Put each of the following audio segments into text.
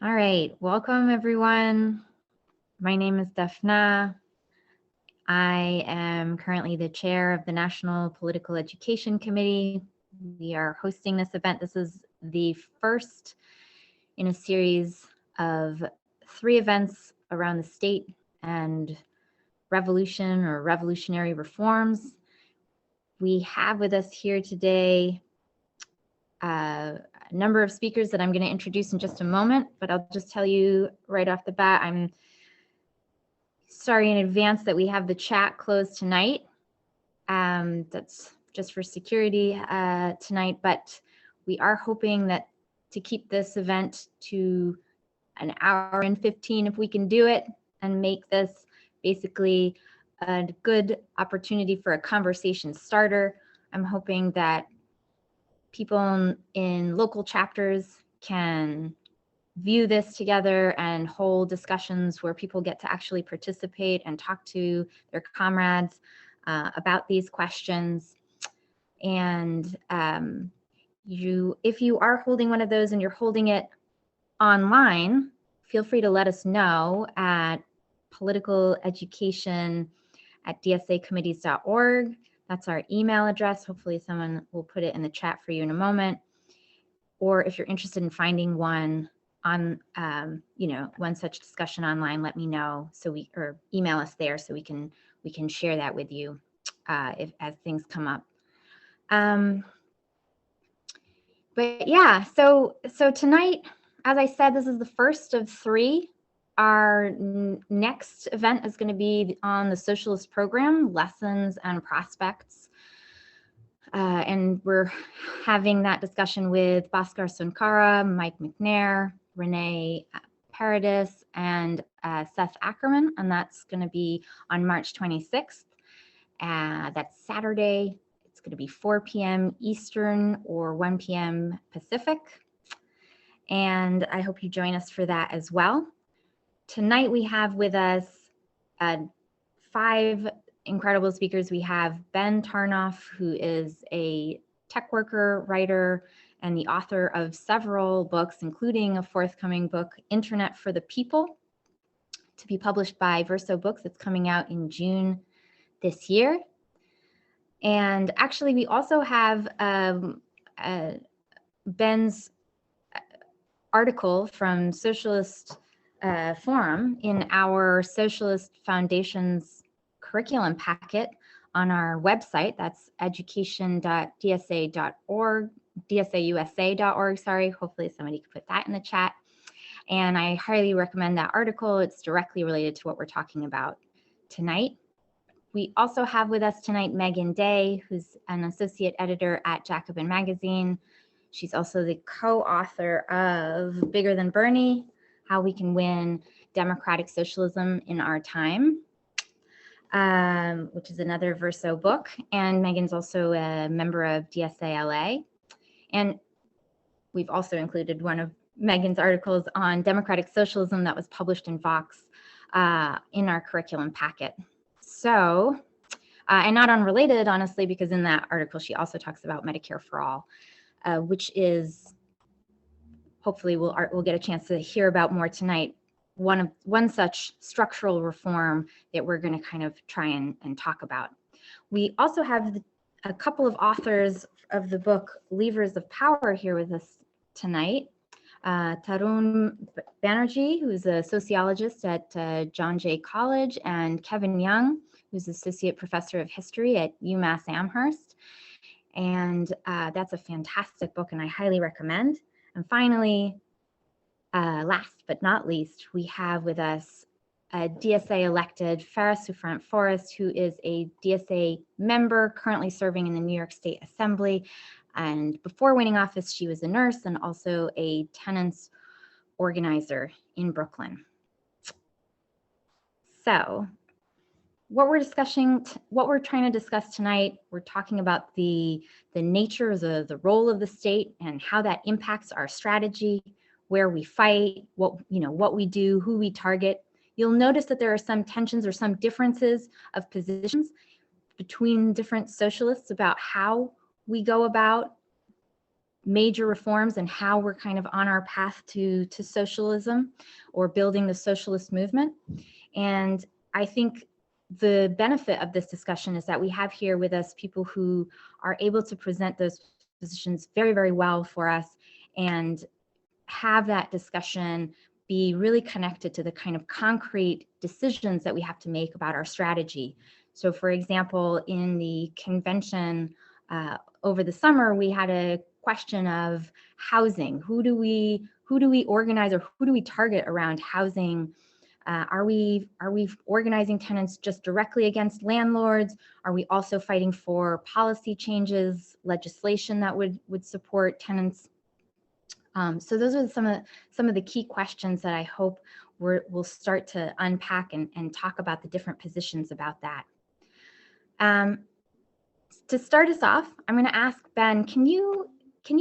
All right, welcome everyone. My name is Daphna. I am currently the chair of the National Political Education Committee. We are hosting this event. This is the first in a series of 3 events around the state and revolution or revolutionary reforms. We have with us here today a number of speakers that I'm going to introduce in just a moment, but I'll just tell you right off the bat, I'm sorry in advance that we have the chat closed tonight. That's just for security tonight, but we are hoping that to keep this event to an hour and 15 if we can do it, and make this basically a good opportunity for a conversation starter. I'm hoping that people in local chapters can view this together and hold discussions where people get to actually participate and talk to their comrades about these questions. And if you are holding one of those and you're holding it online, feel free to let us know at politicaleducation@dsacommittees.org. That's our email address. Hopefully someone will put it in the chat for you in a moment. Or if you're interested in finding one on, one such discussion online, let me know or email us there so we can share that with you as things come up. But yeah, so tonight, as I said, this is the first of 3. Our next event is going to be on the Socialist program, Lessons and Prospects. And we're having that discussion with Bhaskar Sunkara, Mike McNair, Renee Paradis, and Seth Ackerman, and that's going to be on March 26th. That's Saturday. It's going to be 4 p.m. Eastern or 1 p.m. Pacific. And I hope you join us for that as well. Tonight we have with us 5 incredible speakers. We have Ben Tarnoff, who is a tech worker, writer, and the author of several books, including a forthcoming book, Internet for the People, to be published by Verso Books. It's coming out in June this year. And actually, we also have Ben's article from Socialist Forum in our Socialist Foundation's curriculum packet on our website. That's education.dsa.org, dsausa.org, sorry. Hopefully somebody could put that in the chat. And I highly recommend that article. It's directly related to what we're talking about tonight. We also have with us tonight Meagan Day, who's an associate editor at Jacobin Magazine. She's also the co-author of Bigger Than Bernie, How We Can Win Democratic Socialism in Our Time, which is another Verso book. And Megan's also a member of DSA-LA. And we've also included one of Megan's articles on democratic socialism that was published in Vox in our curriculum packet. So, and not unrelated, honestly, because in that article, she also talks about Medicare for All, which is, hopefully we'll get a chance to hear about more tonight, one such structural reform that we're going to kind of try and talk about. We also have a couple of authors of the book Levers of Power here with us tonight. Tarun Banerjee, who's a sociologist at John Jay College, and Kevin Young, who's associate professor of history at UMass Amherst. And that's a fantastic book, and I highly recommend. And finally, last but not least, we have with us a DSA elected Farah Souffrant Forrest, who is a DSA member currently serving in the New York State Assembly. And before winning office, she was a nurse and also a tenants organizer in Brooklyn. So what we're trying to discuss tonight, we're talking about the nature of the role of the state and how that impacts our strategy, where we fight, what we do, who we target. You'll notice that there are some tensions or some differences of positions between different socialists about how we go about major reforms and how we're kind of on our path to socialism or building the socialist movement. And I think the benefit of this discussion is that we have here with us people who are able to present those positions very, very well for us and have that discussion be really connected to the kind of concrete decisions that we have to make about our strategy. So for example, in the convention over the summer, we had a question of housing. Who do we organize, or who do we target around housing? Are we organizing tenants just directly against landlords? Are we also fighting for policy changes, legislation that would support tenants? So those are some of the key questions that I hope we'll start to unpack and talk about the different positions about that. To start us off, I'm going to ask Ben, can you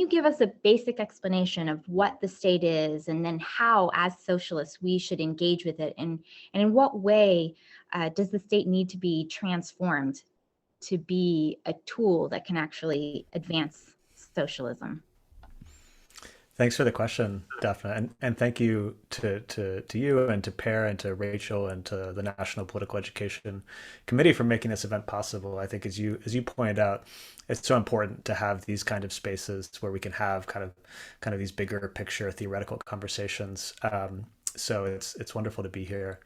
give us a basic explanation of what the state is, and then how, as socialists, we should engage with it, and in what way does the state need to be transformed to be a tool that can actually advance socialism? Thanks for the question, Daphne, and thank you to you and to Per and to Rachel and to the National Political Education Committee for making this event possible. I think, as you pointed out, it's so important to have these kind of spaces where we can have kind of these bigger picture theoretical conversations. So it's wonderful to be here.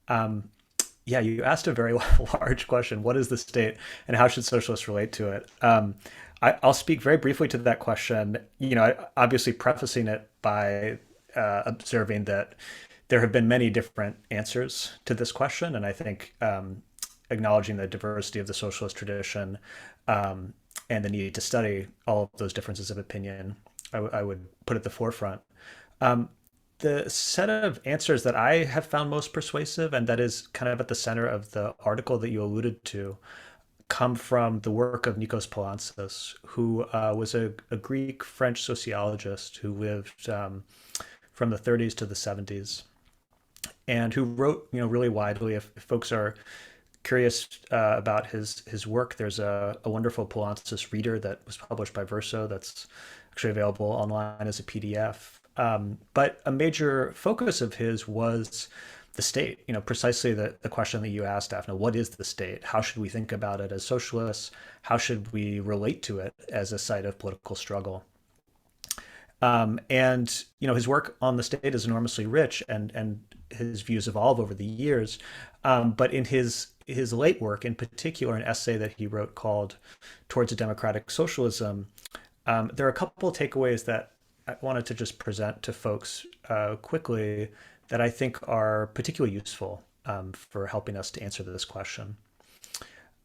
Yeah, you asked a very large question. What is the state, and how should socialists relate to it? I'll speak very briefly to that question, obviously prefacing it by observing that there have been many different answers to this question. And I think acknowledging the diversity of the socialist tradition and the need to study all of those differences of opinion, I would put at the forefront. The set of answers that I have found most persuasive, and that is kind of at the center of the article that you alluded to, come from the work of Nikos Poulantzas, who was a Greek-French sociologist who lived from the 30s to the 70s, and who wrote, really widely. If folks are curious about his work, there's a wonderful Poulantzas reader that was published by Verso that's actually available online as a PDF. But a major focus of his was the state, precisely the question that you asked, Daphne. What is the state? How should we think about it as socialists? How should we relate to it as a site of political struggle? And his work on the state is enormously rich, and his views evolve over the years. But in his late work, in particular, an essay that he wrote called "Towards a Democratic Socialism," there are a couple of takeaways that I wanted to just present to folks quickly that I think are particularly useful for helping us to answer this question.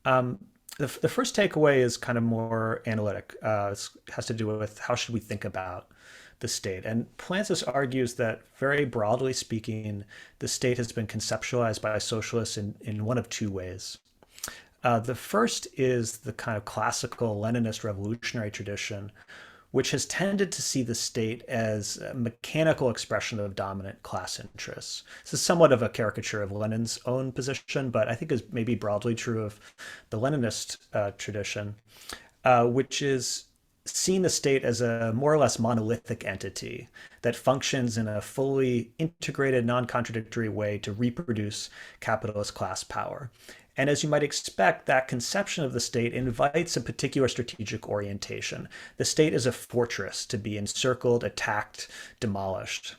The first takeaway is kind of more analytic. It has to do with how should we think about the state. And Poulantzas argues that, very broadly speaking, the state has been conceptualized by socialists in one of two ways. The first is the kind of classical Leninist revolutionary tradition, which has tended to see the state as a mechanical expression of dominant class interests. This is somewhat of a caricature of Lenin's own position, but I think is maybe broadly true of the Leninist tradition, which is seeing the state as a more or less monolithic entity that functions in a fully integrated, non-contradictory way to reproduce capitalist class power. And as you might expect, that conception of the state invites a particular strategic orientation. The state is a fortress to be encircled, attacked, demolished.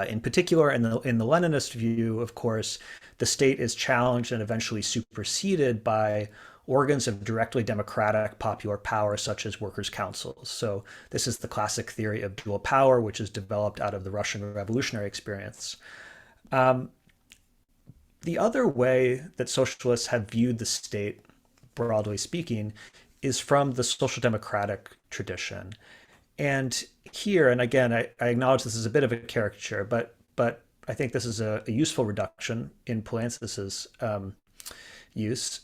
In particular, in the Leninist view, of course, the state is challenged and eventually superseded by organs of directly democratic popular power, such as workers' councils. So this is the classic theory of dual power, which is developed out of the Russian revolutionary experience. The other way that socialists have viewed the state, broadly speaking, is from the social democratic tradition. And here, and again, I acknowledge this is a bit of a caricature, but I think this is a useful reduction in Poulantzas's use.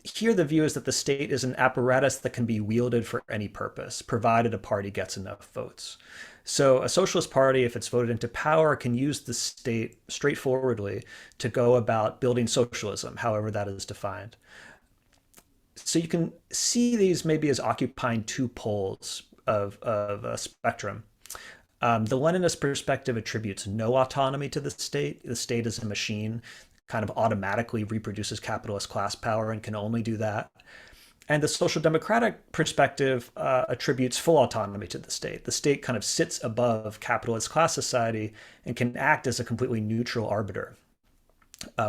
Here, the view is that the state is an apparatus that can be wielded for any purpose, provided a party gets enough votes. So a socialist party, if it's voted into power, can use the state straightforwardly to go about building socialism, however that is defined. So you can see these maybe as occupying two poles of a spectrum. The Leninist perspective attributes no autonomy to the state. The state is a machine, kind of automatically reproduces capitalist class power and can only do that. And the social democratic perspective attributes full autonomy to the state. The state kind of sits above capitalist class society and can act as a completely neutral arbiter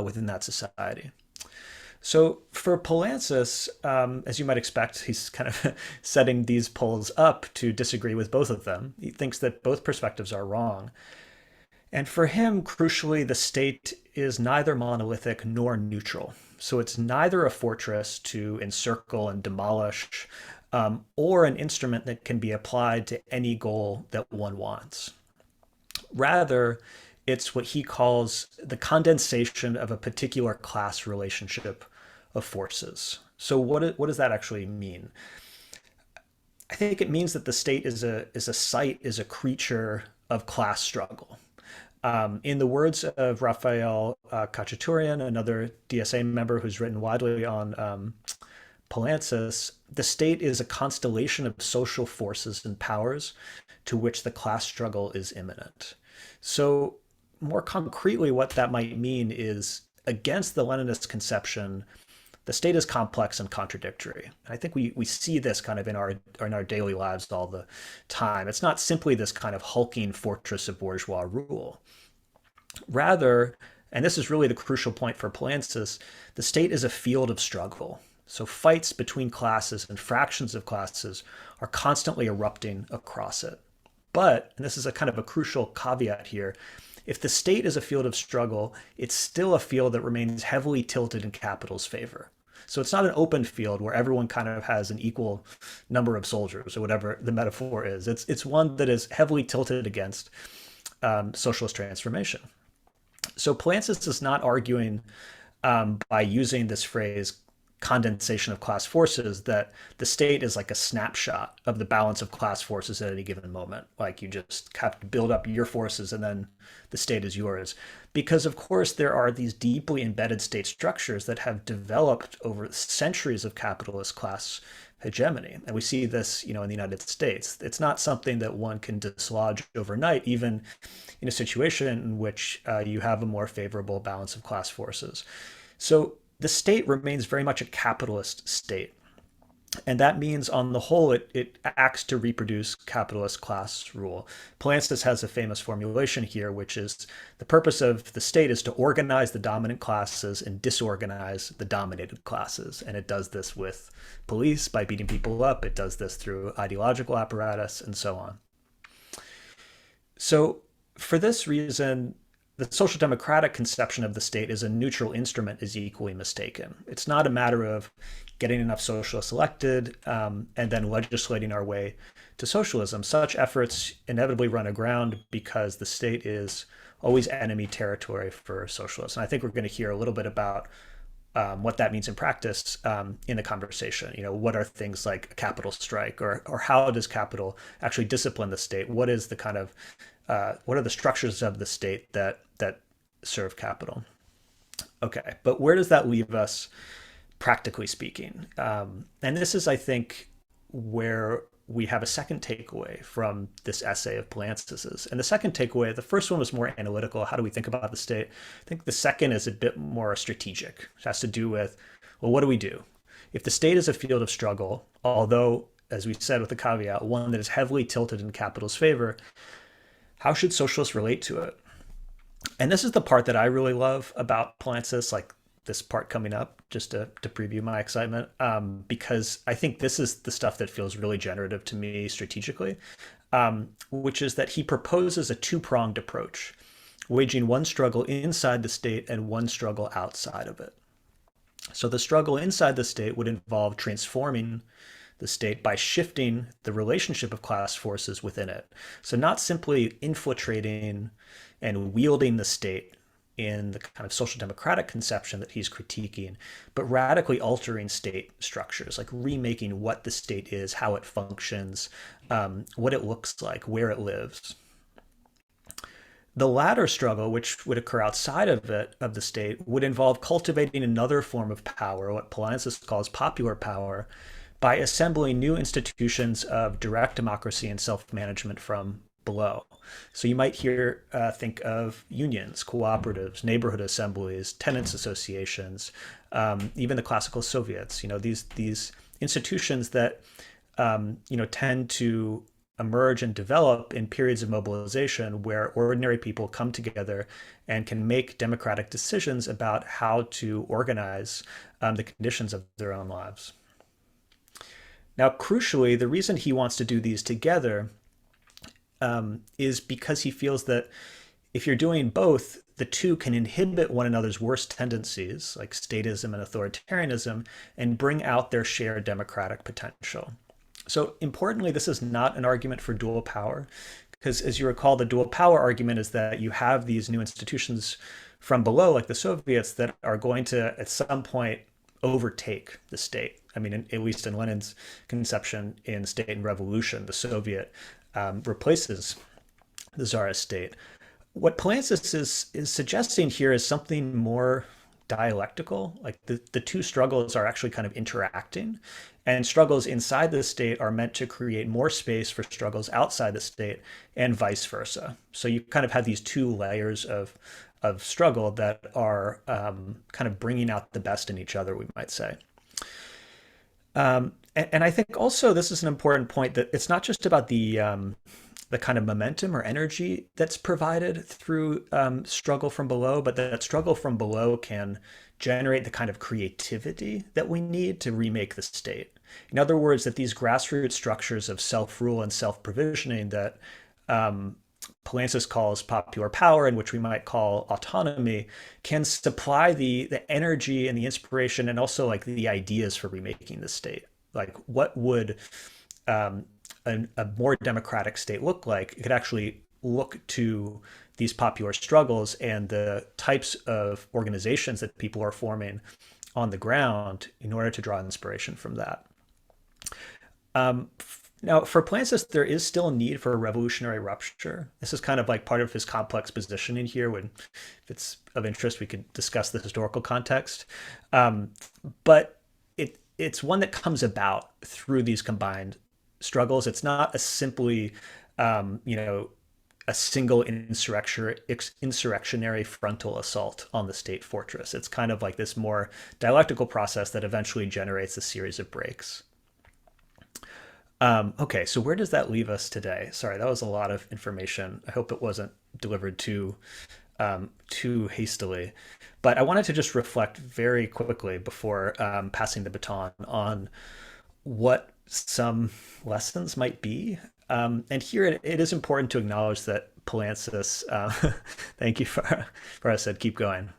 within that society. So for Poulantzas, as you might expect, he's kind of setting these poles up to disagree with both of them. He thinks that both perspectives are wrong. And for him, crucially, the state is neither monolithic nor neutral. So it's neither a fortress to encircle and demolish, or an instrument that can be applied to any goal that one wants. Rather, it's what he calls the condensation of a particular class relationship of forces. So what does that actually mean? I think it means that the state is a creature of class struggle. In the words of Raphael Khachaturian, another DSA member who's written widely on Poulantzas, the state is a constellation of social forces and powers to which the class struggle is imminent. So more concretely, what that might mean is, against the Leninist conception, the state is complex and contradictory. And I think we see this kind of in our daily lives all the time. It's not simply this kind of hulking fortress of bourgeois rule. Rather, and this is really the crucial point for Poulantzas, the state is a field of struggle. So fights between classes and fractions of classes are constantly erupting across it. But, and this is a kind of a crucial caveat here, if the state is a field of struggle, it's still a field that remains heavily tilted in capital's favor. So it's not an open field where everyone kind of has an equal number of soldiers or whatever the metaphor is. It's one that is heavily tilted against socialist transformation. So Poulantzas is not arguing by using this phrase condensation of class forces that the state is like a snapshot of the balance of class forces at any given moment. Like you just have to build up your forces and then the state is yours. Because of course there are these deeply embedded state structures that have developed over centuries of capitalist class hegemony. And we see this, in the United States. It's not something that one can dislodge overnight, even in a situation in which you have a more favorable balance of class forces. So the state remains very much a capitalist state. And that means on the whole, it acts to reproduce capitalist class rule. Poulantzas has a famous formulation here, which is the purpose of the state is to organize the dominant classes and disorganize the dominated classes. And it does this with police by beating people up. It does this through ideological apparatus and so on. So for this reason, the social democratic conception of the state as a neutral instrument is equally mistaken. It's not a matter of getting enough socialists elected and then legislating our way to socialism. Such efforts inevitably run aground because the state is always enemy territory for socialists. And I think we're going to hear a little bit about what that means in practice in the conversation. What are things like a capital strike, or how does capital actually discipline the state? What is the kind of what are the structures of the state that serve capital? Okay, but where does that leave us, practically speaking? And this is, I think, where we have a second takeaway from this essay of Poulantzas's. And the second takeaway, the first one was more analytical. How do we think about the state? I think the second is a bit more strategic. It has to do with, well, what do we do? If the state is a field of struggle, although, as we said with the caveat, one that is heavily tilted in capital's favor, how should socialists relate to it? And this is the part that I really love about Poulantzas, like this part coming up, just to preview my excitement, because I think this is the stuff that feels really generative to me strategically, which is that he proposes a two-pronged approach, waging one struggle inside the state and one struggle outside of it. So the struggle inside the state would involve transforming the state by shifting the relationship of class forces within it. So not simply infiltrating and wielding the state in the kind of social democratic conception that he's critiquing, but radically altering state structures, like remaking what the state is, how it functions, what it looks like, where it lives. The latter struggle, which would occur outside of the state, would involve cultivating another form of power, what Poulantzas calls popular power, by assembling new institutions of direct democracy and self-management from below. So you might think of unions, cooperatives, neighborhood assemblies, tenants associations, even the classical Soviets. These institutions that tend to emerge and develop in periods of mobilization where ordinary people come together and can make democratic decisions about how to organize the conditions of their own lives. Now, crucially, the reason he wants to do these together is because he feels that if you're doing both, the two can inhibit one another's worst tendencies, like statism and authoritarianism, and bring out their shared democratic potential. So importantly, this is not an argument for dual power, because as you recall, the dual power argument is that you have these new institutions from below, like the Soviets, that are going to, at some point, overtake the state. I mean, at least in Lenin's conception in State and Revolution, the Soviet replaces the Tsarist state. What Polantzis is suggesting here is something more dialectical. Like the two struggles are actually kind of interacting, and struggles inside the state are meant to create more space for struggles outside the state, and vice versa. So you kind of have these two layers of struggle that are kind of bringing out the best in each other, we might say. And I think also this is an important point, that it's not just about the kind of momentum or energy that's provided through struggle from below, but that struggle from below can generate the kind of creativity that we need to remake the state. In other words, that these grassroots structures of self-rule and self-provisioning that Polantzis calls popular power, and which we might call autonomy, can supply the energy and the inspiration, and also like the ideas for remaking the state. Like, what would a more democratic state look like? It could actually look to these popular struggles and the types of organizations that people are forming on the ground in order to draw inspiration from that. Now, for Polantzis, there is still a need for a revolutionary rupture. This is kind of like part of his complex positioning here. If it's of interest, we could discuss the historical context. But it's one that comes about through these combined struggles. It's not a simply, a single insurrectionary frontal assault on the state fortress. It's kind of like this more dialectical process that eventually generates a series of breaks. Okay, so where does that leave us today? Sorry, that was a lot of information. I hope it wasn't delivered too hastily. But I wanted to just reflect very quickly before passing the baton on what some lessons might be. And here it is important to acknowledge that Polantzis, thank you for I said keep going.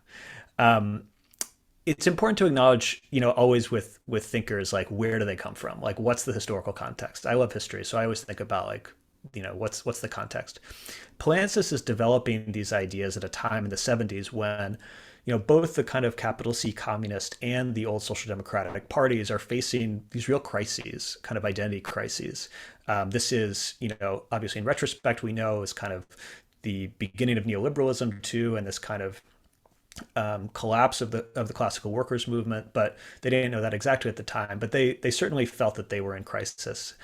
It's important to acknowledge, always with thinkers, like, where do they come from? Like, what's the historical context? I love history, so I always think about, like, what's the context? Polantzis is developing these ideas at a time in the 70s when, both the kind of capital C communist and the old social democratic parties are facing these real crises, kind of identity crises. This is, obviously in retrospect, we know is kind of the beginning of neoliberalism too, and this kind of collapse of the classical workers movement, but they didn't know that exactly at the time. But they certainly felt that they were in crisis.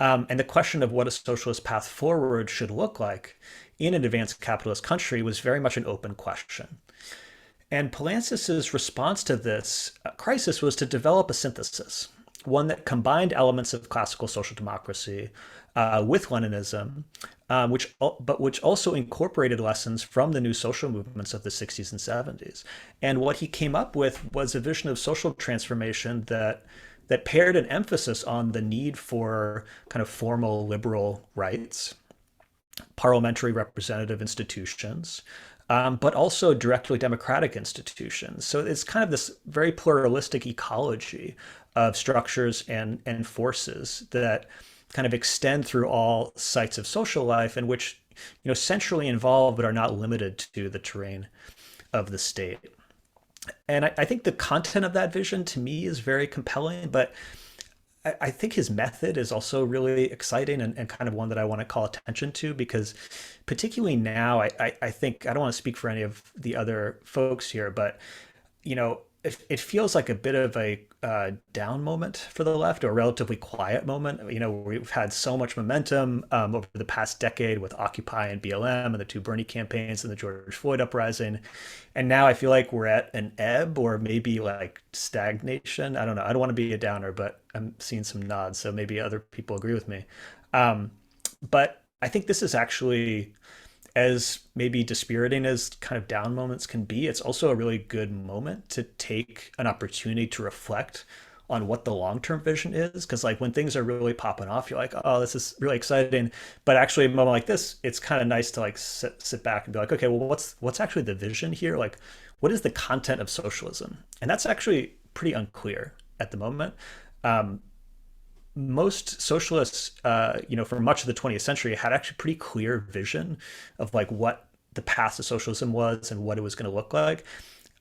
And the question of what a socialist path forward should look like in an advanced capitalist country was very much an open question. And Polantzis's response to this crisis was to develop a synthesis, one that combined elements of classical social democracy with Leninism, which also incorporated lessons from the new social movements of the 60s and 70s. And what he came up with was a vision of social transformation that paired an emphasis on the need for kind of formal liberal rights, parliamentary representative institutions, but also directly democratic institutions. So it's kind of this very pluralistic ecology of structures and forces that kind of extend through all sites of social life, and which, centrally involve but are not limited to the terrain of the state. And I think the content of that vision to me is very compelling, but I think his method is also really exciting and kind of one that I want to call attention to, because particularly now, I think, I don't want to speak for any of the other folks here, but, it feels like a bit of a down moment for the left, or a relatively quiet moment. We've had so much momentum over the past decade with Occupy and BLM and the two Bernie campaigns and the George Floyd uprising. And now I feel like we're at an ebb or maybe like stagnation. I don't know. I don't want to be a downer, but I'm seeing some nods. So maybe other people agree with me. Um, but I think this is actually, as maybe dispiriting as kind of down moments can be, it's also a really good moment to take an opportunity to reflect on what the long-term vision is. Because like when things are really popping off, you're like, oh, this is really exciting. But actually, a moment like this, it's kind of nice to like sit back and be like, okay, well, what's actually the vision here? Like, what is the content of socialism? And that's actually pretty unclear at the moment. Um, Most socialists, for much of the 20th century, had actually pretty clear vision of like what the path to socialism was and what it was going to look like.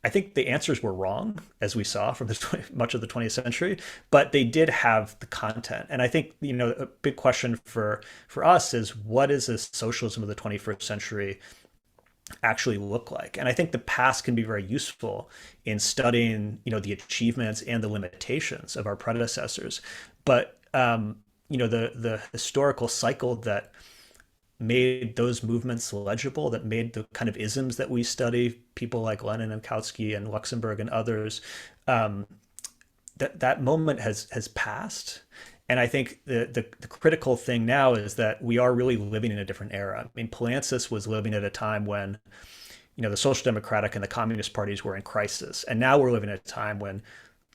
I think the answers were wrong, as we saw from much of the 20th century, but they did have the content. And I think a big question for us is, what is this socialism of the 21st century actually look like? And I think the past can be very useful in studying the achievements and the limitations of our predecessors. But the historical cycle that made those movements legible, that made the kind of isms that we study, people like Lenin and Kautsky and Luxemburg and others, that moment has passed. And I think the critical thing now is that we are really living in a different era. I mean, Polancis was living at a time when the Social Democratic and the Communist parties were in crisis, and now we're living at a time when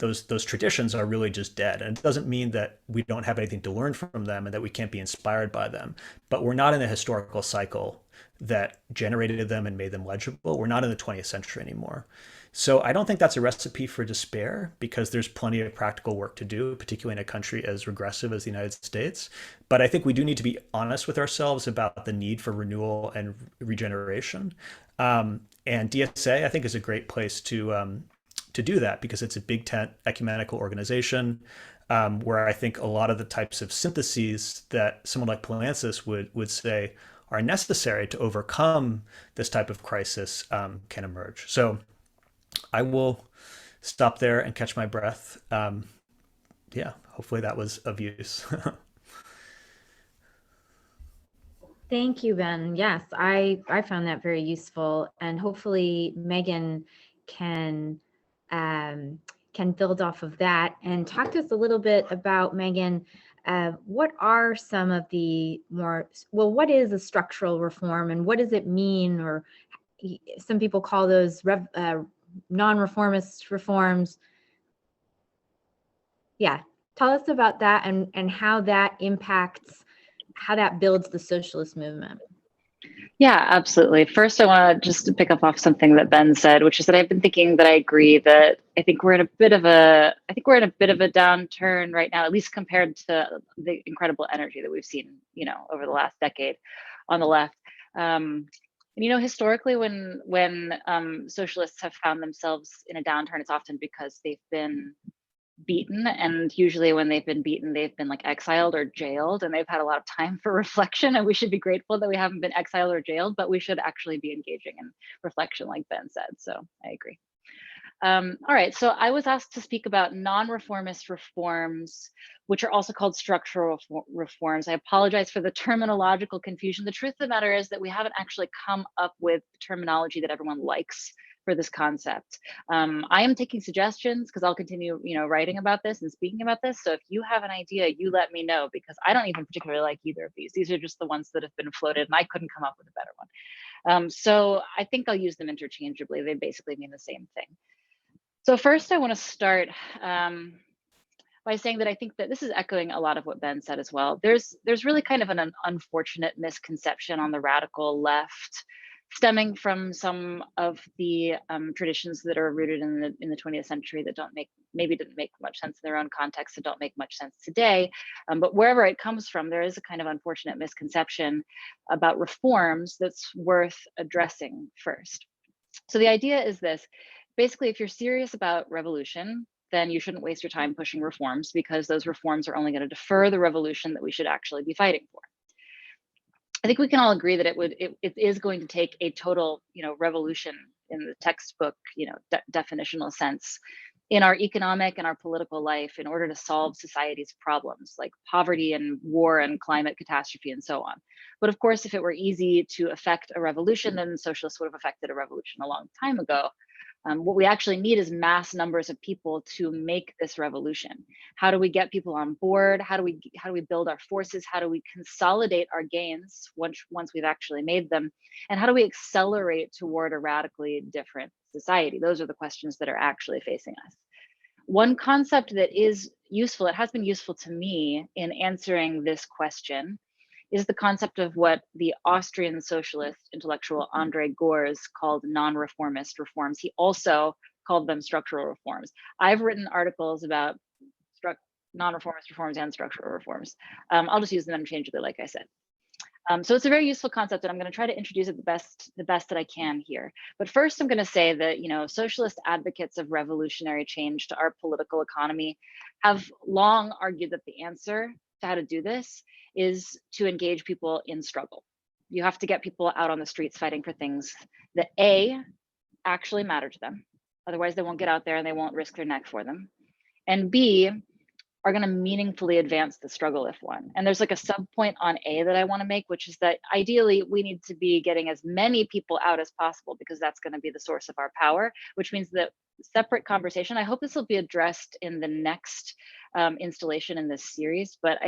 those traditions are really just dead. And it doesn't mean that we don't have anything to learn from them and that we can't be inspired by them, but we're not in the historical cycle that generated them and made them legible. We're not in the 20th century anymore. So I don't think that's a recipe for despair, because there's plenty of practical work to do, particularly in a country as regressive as the United States. But I think we do need to be honest with ourselves about the need for renewal and regeneration. And DSA, I think, is a great place to do that, because it's a big tent ecumenical organization, where I think a lot of the types of syntheses that someone like Polancis would say are necessary to overcome this type of crisis can emerge. So I will stop there and catch my breath. Yeah, hopefully that was of use. Thank you, Ben. Yes, I found that very useful, and hopefully Meagan can build off of that and talk to us a little bit about, Meagan, what are some of the what is a structural reform and what does it mean? Or some people call those non-reformist reforms. Yeah, tell us about that and how that impacts, how that builds the socialist movement. Yeah, absolutely. First, I want to just pick up off something that Ben said, which is that I've been thinking that I agree that I think we're in a bit of a downturn right now, at least compared to the incredible energy that we've seen, over the last decade on the left. And historically, when socialists have found themselves in a downturn, it's often because they've been beaten, and usually when they've been beaten, they've been like exiled or jailed, and they've had a lot of time for reflection. And we should be grateful that we haven't been exiled or jailed, but we should actually be engaging in reflection, like Ben said. So I agree. All right, so I was asked to speak about non-reformist reforms, which are also called structural reforms. I apologize for the terminological confusion. The truth of the matter is that we haven't actually come up with terminology that everyone likes for this concept. I am taking suggestions because I'll continue, writing about this and speaking about this. So if you have an idea, you let me know, because I don't even particularly like either of these. These are just the ones that have been floated, and I couldn't come up with a better one. So I think I'll use them interchangeably. They basically mean the same thing. So first, I want to start by saying that I think that this is echoing a lot of what Ben said as well. There's really kind of an unfortunate misconception on the radical left, stemming from some of the traditions that are rooted in the 20th century that didn't make much sense in their own context and don't make much sense today. But wherever it comes from, there is a kind of unfortunate misconception about reforms that's worth addressing first. So the idea is this. Basically, if you're serious about revolution, then you shouldn't waste your time pushing reforms, because those reforms are only going to defer the revolution that we should actually be fighting for. I think we can all agree that it is going to take a total, revolution the textbook, definitional sense, in our economic and our political life in order to solve society's problems like poverty and war and climate catastrophe and so on. But of course, if it were easy to effect a revolution, then socialists would have effected a revolution a long time ago. What we actually need is mass numbers of people to make this revolution. How do we get people on board? How do we build our forces? How do we consolidate our gains once we've actually made them? And how do we accelerate toward a radically different society? Those are the questions that are actually facing us. One concept that is useful, it has been useful to me in answering this question, is the concept of what the Austrian socialist intellectual Andre Gors called non-reformist reforms. He also called them structural reforms. I've written articles about non-reformist reforms and structural reforms. I'll just use them interchangeably, like I said. So it's a very useful concept, and I'm going to try to introduce it the best that I can here. But first, I'm going to say that socialist advocates of revolutionary change to our political economy have long argued that the answer to how to do this is to engage people in struggle. You have to get people out on the streets fighting for things that A, actually matter to them. Otherwise, they won't get out there and they won't risk their neck for them. And B, are going to meaningfully advance the struggle if won. And there's like a sub point on A that I want to make, which is that ideally we need to be getting as many people out as possible because that's going to be the source of our power, which means that separate conversation. I hope this will be addressed in the next installation in this series, but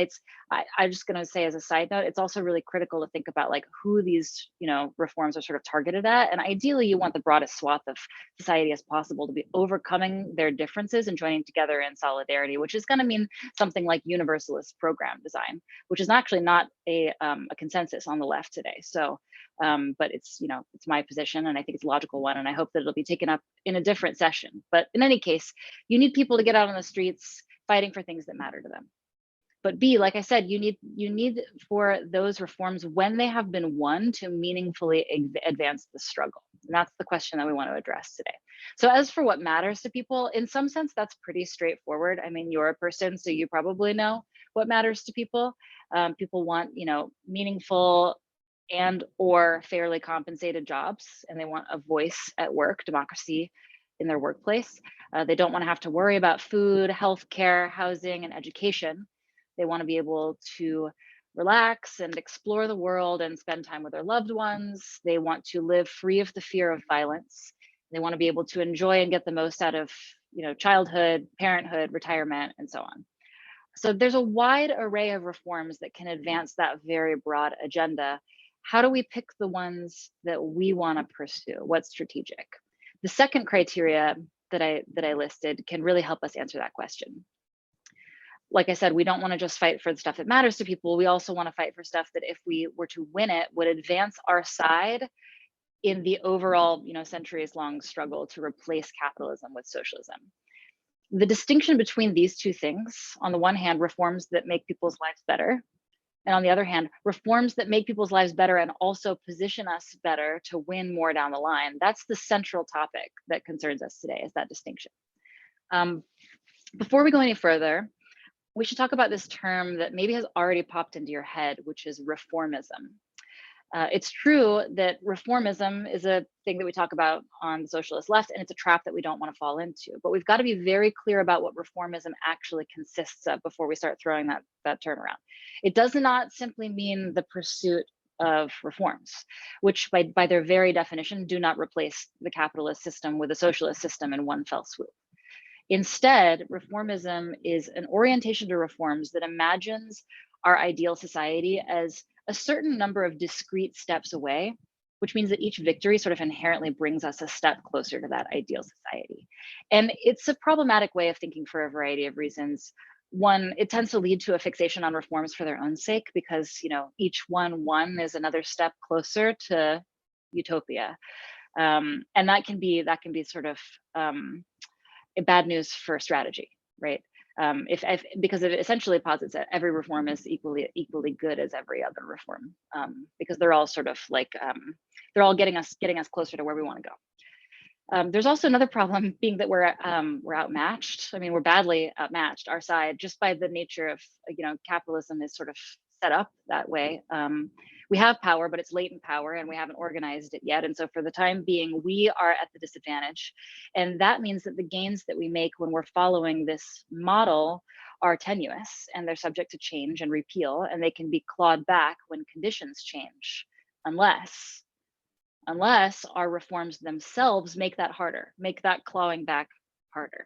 I'm just going to say as a side note, it's also really critical to think about like who these reforms are sort of targeted at. And ideally you want the broadest swath of society as possible to be overcoming their differences and joining together in solidarity, which is going to mean something like universalist program design, which is actually not a consensus on the left today. So, but it's my position, and I think it's a logical one, and I hope that it'll be taken up in a different session. But in any case, you need people to get out on the streets fighting for things that matter to them. But B, like I said, you need for those reforms when they have been won to meaningfully advance the struggle. And that's the question that we want to address today. So as for what matters to people, in some sense, that's pretty straightforward. I mean, you're a person, so you probably know what matters to people. People want, meaningful and or fairly compensated jobs, and they want a voice at work, democracy in their workplace. They don't want to have to worry about food, healthcare, housing, and education. They want to be able to relax and explore the world and spend time with their loved ones. They want to live free of the fear of violence. They want to be able to enjoy and get the most out of, childhood, parenthood, retirement, and so on. So there's a wide array of reforms that can advance that very broad agenda. How do we pick the ones that we want to pursue? What's strategic? The second criteria that I listed can really help us answer that question. Like I said, we don't want to just fight for the stuff that matters to people. We also want to fight for stuff that if we were to win it, would advance our side in the overall, centuries-long struggle to replace capitalism with socialism. The distinction between these two things, on the one hand, reforms that make people's lives better, and on the other hand, reforms that make people's lives better and also position us better to win more down the line. That's the central topic that concerns us today, is that distinction. Before we go any further, we should talk about this term that maybe has already popped into your head, which is reformism. It's true that reformism is a thing that we talk about on the socialist left, and it's a trap that we don't want to fall into. But we've got to be very clear about what reformism actually consists of before we start throwing that term around. It does not simply mean the pursuit of reforms, which by their very definition do not replace the capitalist system with a socialist system in one fell swoop. Instead, reformism is an orientation to reforms that imagines our ideal society as a certain number of discrete steps away, which means that each victory sort of inherently brings us a step closer to that ideal society. And it's a problematic way of thinking for a variety of reasons. One, it tends to lead to a fixation on reforms for their own sake because, each one is another step closer to utopia. And that can be sort of bad news for strategy, right? Because it essentially posits that every reform is equally good as every other reform, because they're all sort of like they're all getting us closer to where we want to go. There's also another problem being that we're outmatched. I mean, we're badly outmatched, our side, just by the nature of capitalism is sort of set up that way. we have power, but it's latent power and we haven't organized it yet. And so for the time being, we are at the disadvantage. And that means that the gains that we make when we're following this model are tenuous, and they're subject to change and repeal, and they can be clawed back when conditions change, unless our reforms themselves make that harder, make that clawing back harder.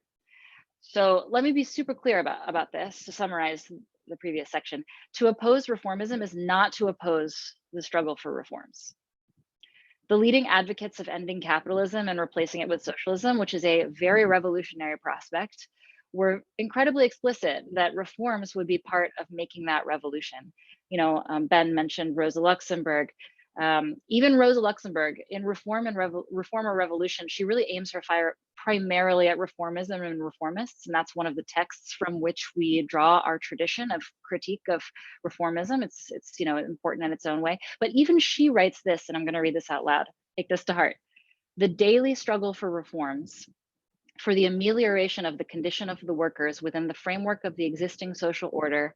So let me be super clear about this to summarize the previous section. To oppose reformism is not to oppose the struggle for reforms. The leading advocates of ending capitalism and replacing it with socialism, which is a very revolutionary prospect, were incredibly explicit that reforms would be part of making that revolution. Ben mentioned Rosa Luxemburg. Even Rosa Luxemburg, in Reform or Revolution, she really aims her fire primarily at reformism and reformists, and that's one of the texts from which we draw our tradition of critique of reformism. It's important in its own way. But even she writes this, and I'm going to read this out loud. Take this to heart. The daily struggle for reforms, for the amelioration of the condition of the workers within the framework of the existing social order,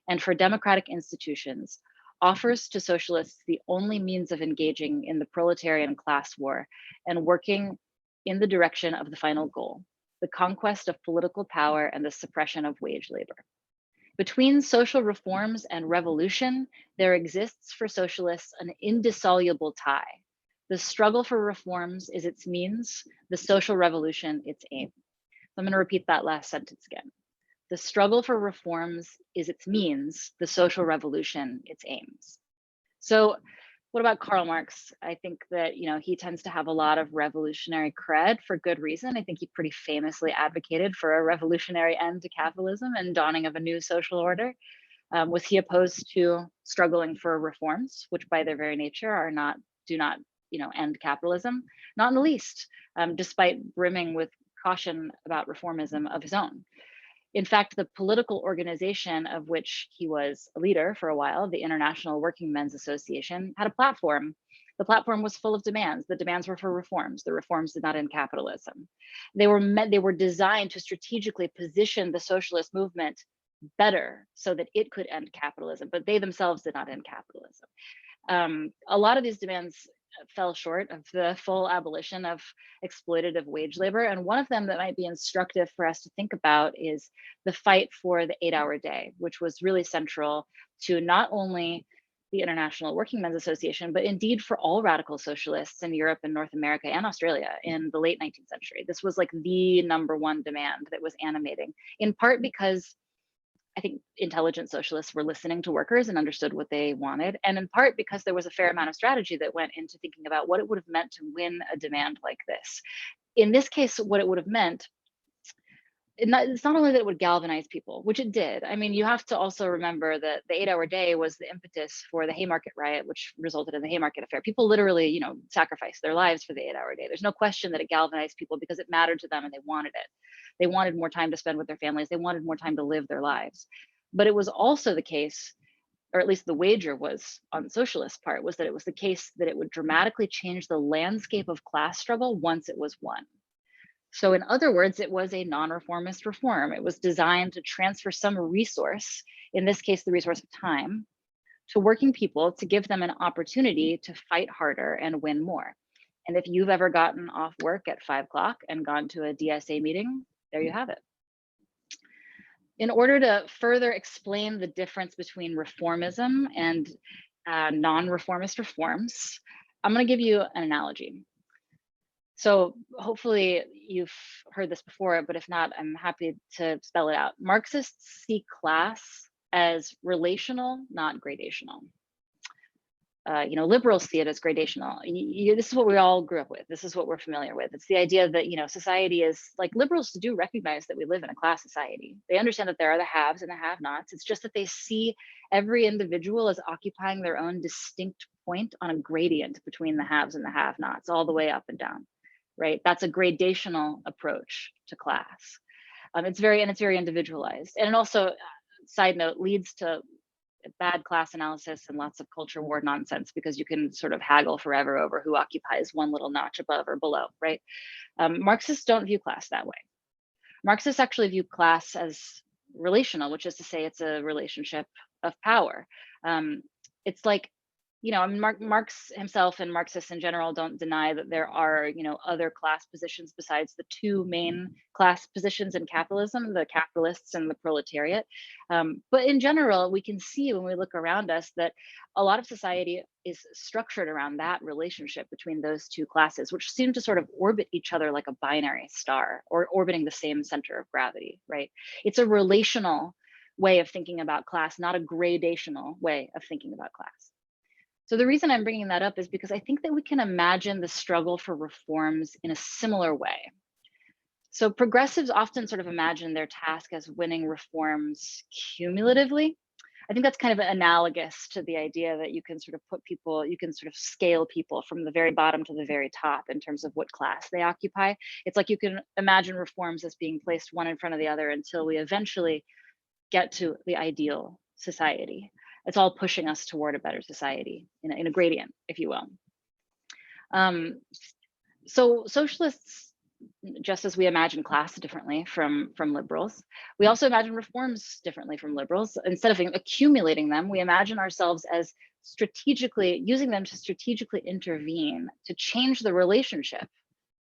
and for democratic institutions, offers to socialists the only means of engaging in the proletarian class war and working in the direction of the final goal, the conquest of political power and the suppression of wage labor. Between social reforms and revolution, there exists for socialists an indissoluble tie. The struggle for reforms is its means, the social revolution its aim. I'm going to repeat that last sentence again. The struggle for reforms is its means, the social revolution its aims. So what about Karl Marx? I think that he tends to have a lot of revolutionary cred for good reason. I think he pretty famously advocated for a revolutionary end to capitalism and dawning of a new social order. Was he opposed to struggling for reforms, which by their very nature do not end capitalism? Not in the least, despite brimming with caution about reformism of his own. In fact, the political organization of which he was a leader for a while, the International Working Men's Association, had a platform. The platform was full of demands. The demands were for reforms. The reforms did not end capitalism. They were designed to strategically position the socialist movement better so that it could end capitalism, but they themselves did not end capitalism. A lot of these demands fell short of the full abolition of exploitative wage labor. And one of them that might be instructive for us to think about is the fight for the 8-hour day, which was really central to not only the International Working Men's Association, but indeed for all radical socialists in Europe and North America and Australia in the late 19th century. This was like the #1 demand that was animating, in part because I think intelligent socialists were listening to workers and understood what they wanted, and in part because there was a fair amount of strategy that went into thinking about what it would have meant to win a demand like this. In this case, what it would have meant, it's not only that it would galvanize people, which it did. I mean, you have to also remember that the 8-hour day was the impetus for the Haymarket riot, which resulted in the Haymarket affair. People literally, sacrificed their lives for the 8-hour day. There's no question that it galvanized people because it mattered to them and they wanted it. They wanted more time to spend with their families. They wanted more time to live their lives. But it was also the case, or at least the wager was on the socialist part, was that it was the case that it would dramatically change the landscape of class struggle once it was won. So in other words, it was a non-reformist reform. It was designed to transfer some resource, in this case, the resource of time, to working people to give them an opportunity to fight harder and win more. And if you've ever gotten off work at 5 o'clock and gone to a DSA meeting, there you have it. In order to further explain the difference between reformism and non-reformist reforms, I'm going to give you an analogy. So hopefully you've heard this before, but if not, I'm happy to spell it out. Marxists see class as relational, not gradational. Liberals see it as gradational. This is what we all grew up with. This is what we're familiar with. It's the idea that, society is like, liberals do recognize that we live in a class society. They understand that there are the haves and the have-nots. It's just that they see every individual as occupying their own distinct point on a gradient between the haves and the have-nots, all the way up and down, right? That's a gradational approach to class. It's very individualized. And it also, side note, leads to bad class analysis and lots of culture war nonsense, because you can sort of haggle forever over who occupies one little notch above or below, right? Marxists don't view class that way. Marxists actually view class as relational, which is to say it's a relationship of power. It's like I mean, Marx himself and Marxists in general don't deny that there are, other class positions besides the two main class positions in capitalism, the capitalists and the proletariat. But in general, we can see when we look around us that a lot of society is structured around that relationship between those two classes, which seem to sort of orbit each other like a binary star, or orbiting the same center of gravity, right? It's a relational way of thinking about class, not a gradational way of thinking about class. So the reason I'm bringing that up is because I think that we can imagine the struggle for reforms in a similar way. So progressives often sort of imagine their task as winning reforms cumulatively. I think that's kind of analogous to the idea that you can sort of you can sort of scale people from the very bottom to the very top in terms of what class they occupy. It's like you can imagine reforms as being placed one in front of the other until we eventually get to the ideal society. It's all pushing us toward a better society in a gradient, if you will. So socialists, just as we imagine class differently from liberals, we also imagine reforms differently from liberals. Instead of accumulating them, we imagine ourselves as using them to strategically intervene to change the relationship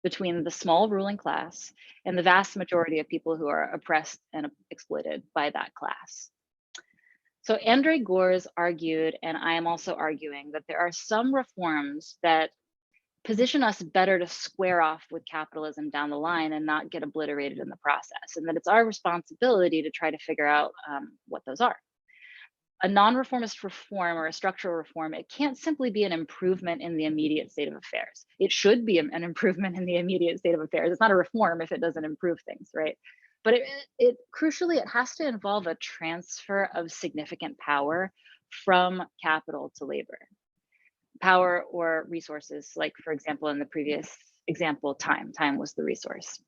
between the small ruling class and the vast majority of people who are oppressed and exploited by that class. So Andre Gores argued, and I am also arguing, that there are some reforms that position us better to square off with capitalism down the line and not get obliterated in the process, and that it's our responsibility to try to figure out what those are. A non-reformist reform or a structural reform, it can't simply be an improvement in the immediate state of affairs. It should be an improvement in the immediate state of affairs. It's not a reform if it doesn't improve things, right? But crucially, it has to involve a transfer of significant power from capital to labor. Power or resources, like, for example, in the previous example, time. Time was the resource.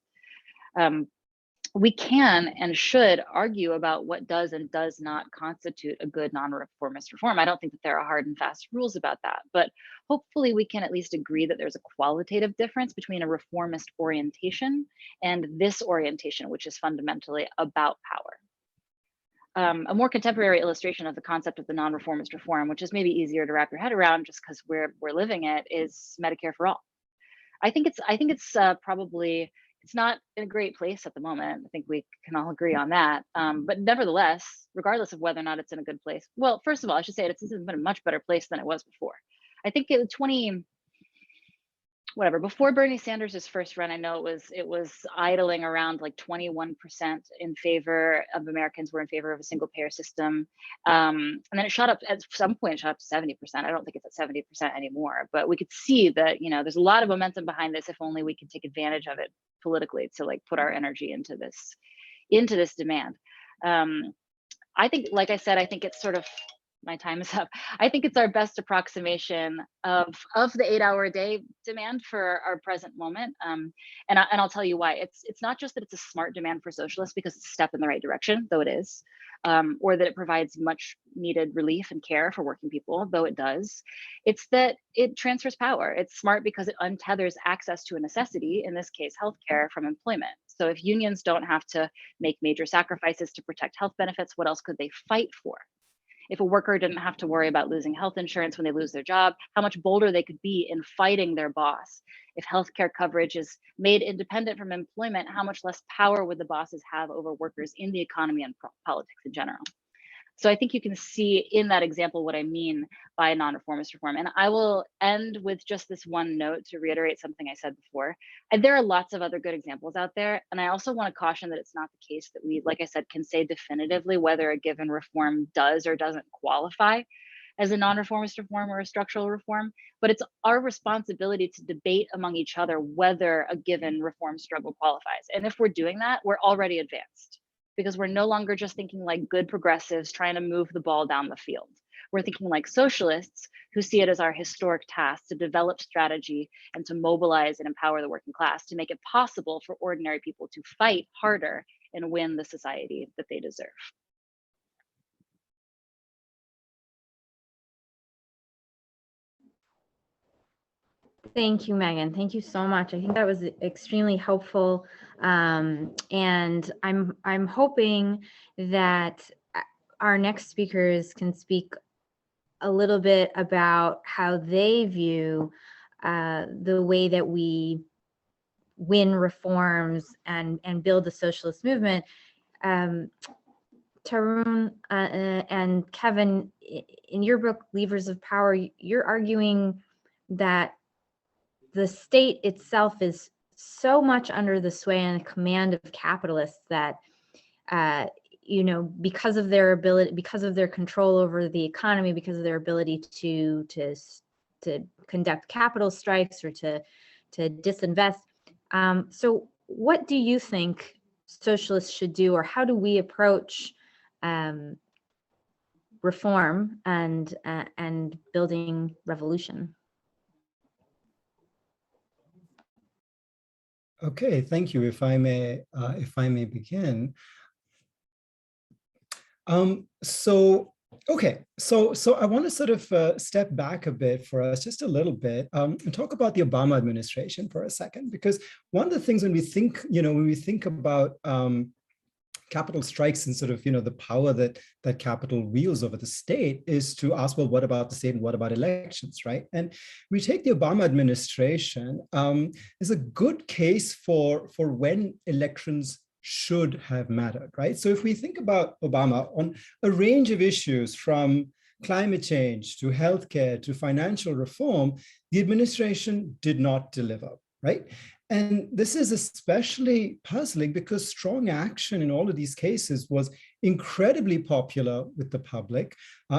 We can and should argue about what does and does not constitute a good non-reformist reform. I don't think that there are hard and fast rules about that, but hopefully we can at least agree that there's a qualitative difference between a reformist orientation and this orientation, which is fundamentally about power. A more contemporary illustration of the concept of the non-reformist reform, which is maybe easier to wrap your head around just because we're living it, is Medicare for all. I think it's probably, it's not in a great place at the moment. I think we can all agree on that. But nevertheless, regardless of whether or not it's in a good place, well, first of all, I should say it's in a much better place than it was before. I think before Bernie Sanders' first run, I know it was idling around like 21% in favor of Americans were in favor of a single payer system. And then it shot up at some point, it shot up to 70%. I don't think it's at 70% anymore, but we could see that, there's a lot of momentum behind this if only we can take advantage of it politically to like put our energy into this demand. I think, like I said, I think it's sort of, my time is up. I think it's our best approximation of the 8-hour-a-day demand for our present moment. And I'll tell you why. It's not just that it's a smart demand for socialists because it's a step in the right direction, though it is, or that it provides much needed relief and care for working people, though it does. It's that it transfers power. It's smart because it untethers access to a necessity, in this case, healthcare, from employment. So if unions don't have to make major sacrifices to protect health benefits, what else could they fight for? If a worker didn't have to worry about losing health insurance when they lose their job, how much bolder they could be in fighting their boss. If healthcare coverage is made independent from employment, how much less power would the bosses have over workers in the economy and politics in general? So I think you can see in that example what I mean by non-reformist reform. And I will end with just this one note to reiterate something I said before. And there are lots of other good examples out there. And I also want to caution that it's not the case that we, like I said, can say definitively whether a given reform does or doesn't qualify as a non-reformist reform or a structural reform, but it's our responsibility to debate among each other whether a given reform struggle qualifies. And if we're doing that, we're already advanced, because we're no longer just thinking like good progressives trying to move the ball down the field. We're thinking like socialists who see it as our historic task to develop strategy and to mobilize and empower the working class to make it possible for ordinary people to fight harder and win the society that they deserve. Thank you, Megan. Thank you so much. I think that was extremely helpful. And I'm hoping that our next speakers can speak a little bit about how they view the way that we win reforms and build the socialist movement. Tarun and Kevin, in your book, Levers of Power, you're arguing that the state itself is so much under the sway and command of capitalists that, because of their ability, because of their control over the economy, because of their ability to conduct capital strikes or to disinvest. So what do you think socialists should do, or how do we approach reform and building revolution? Okay, thank you. If I may begin. So I want to sort of step back a bit for us, just a little bit, and talk about the Obama administration for a second, because one of the things when we think about capital strikes and sort of, the power that capital wields over the state is to ask, well, what about the state and what about elections, right? And we take the Obama administration as a good case for when elections should have mattered, right? So if we think about Obama on a range of issues, from climate change to healthcare to financial reform, the administration did not deliver, right? And this is especially puzzling because strong action in all of these cases was incredibly popular with the public.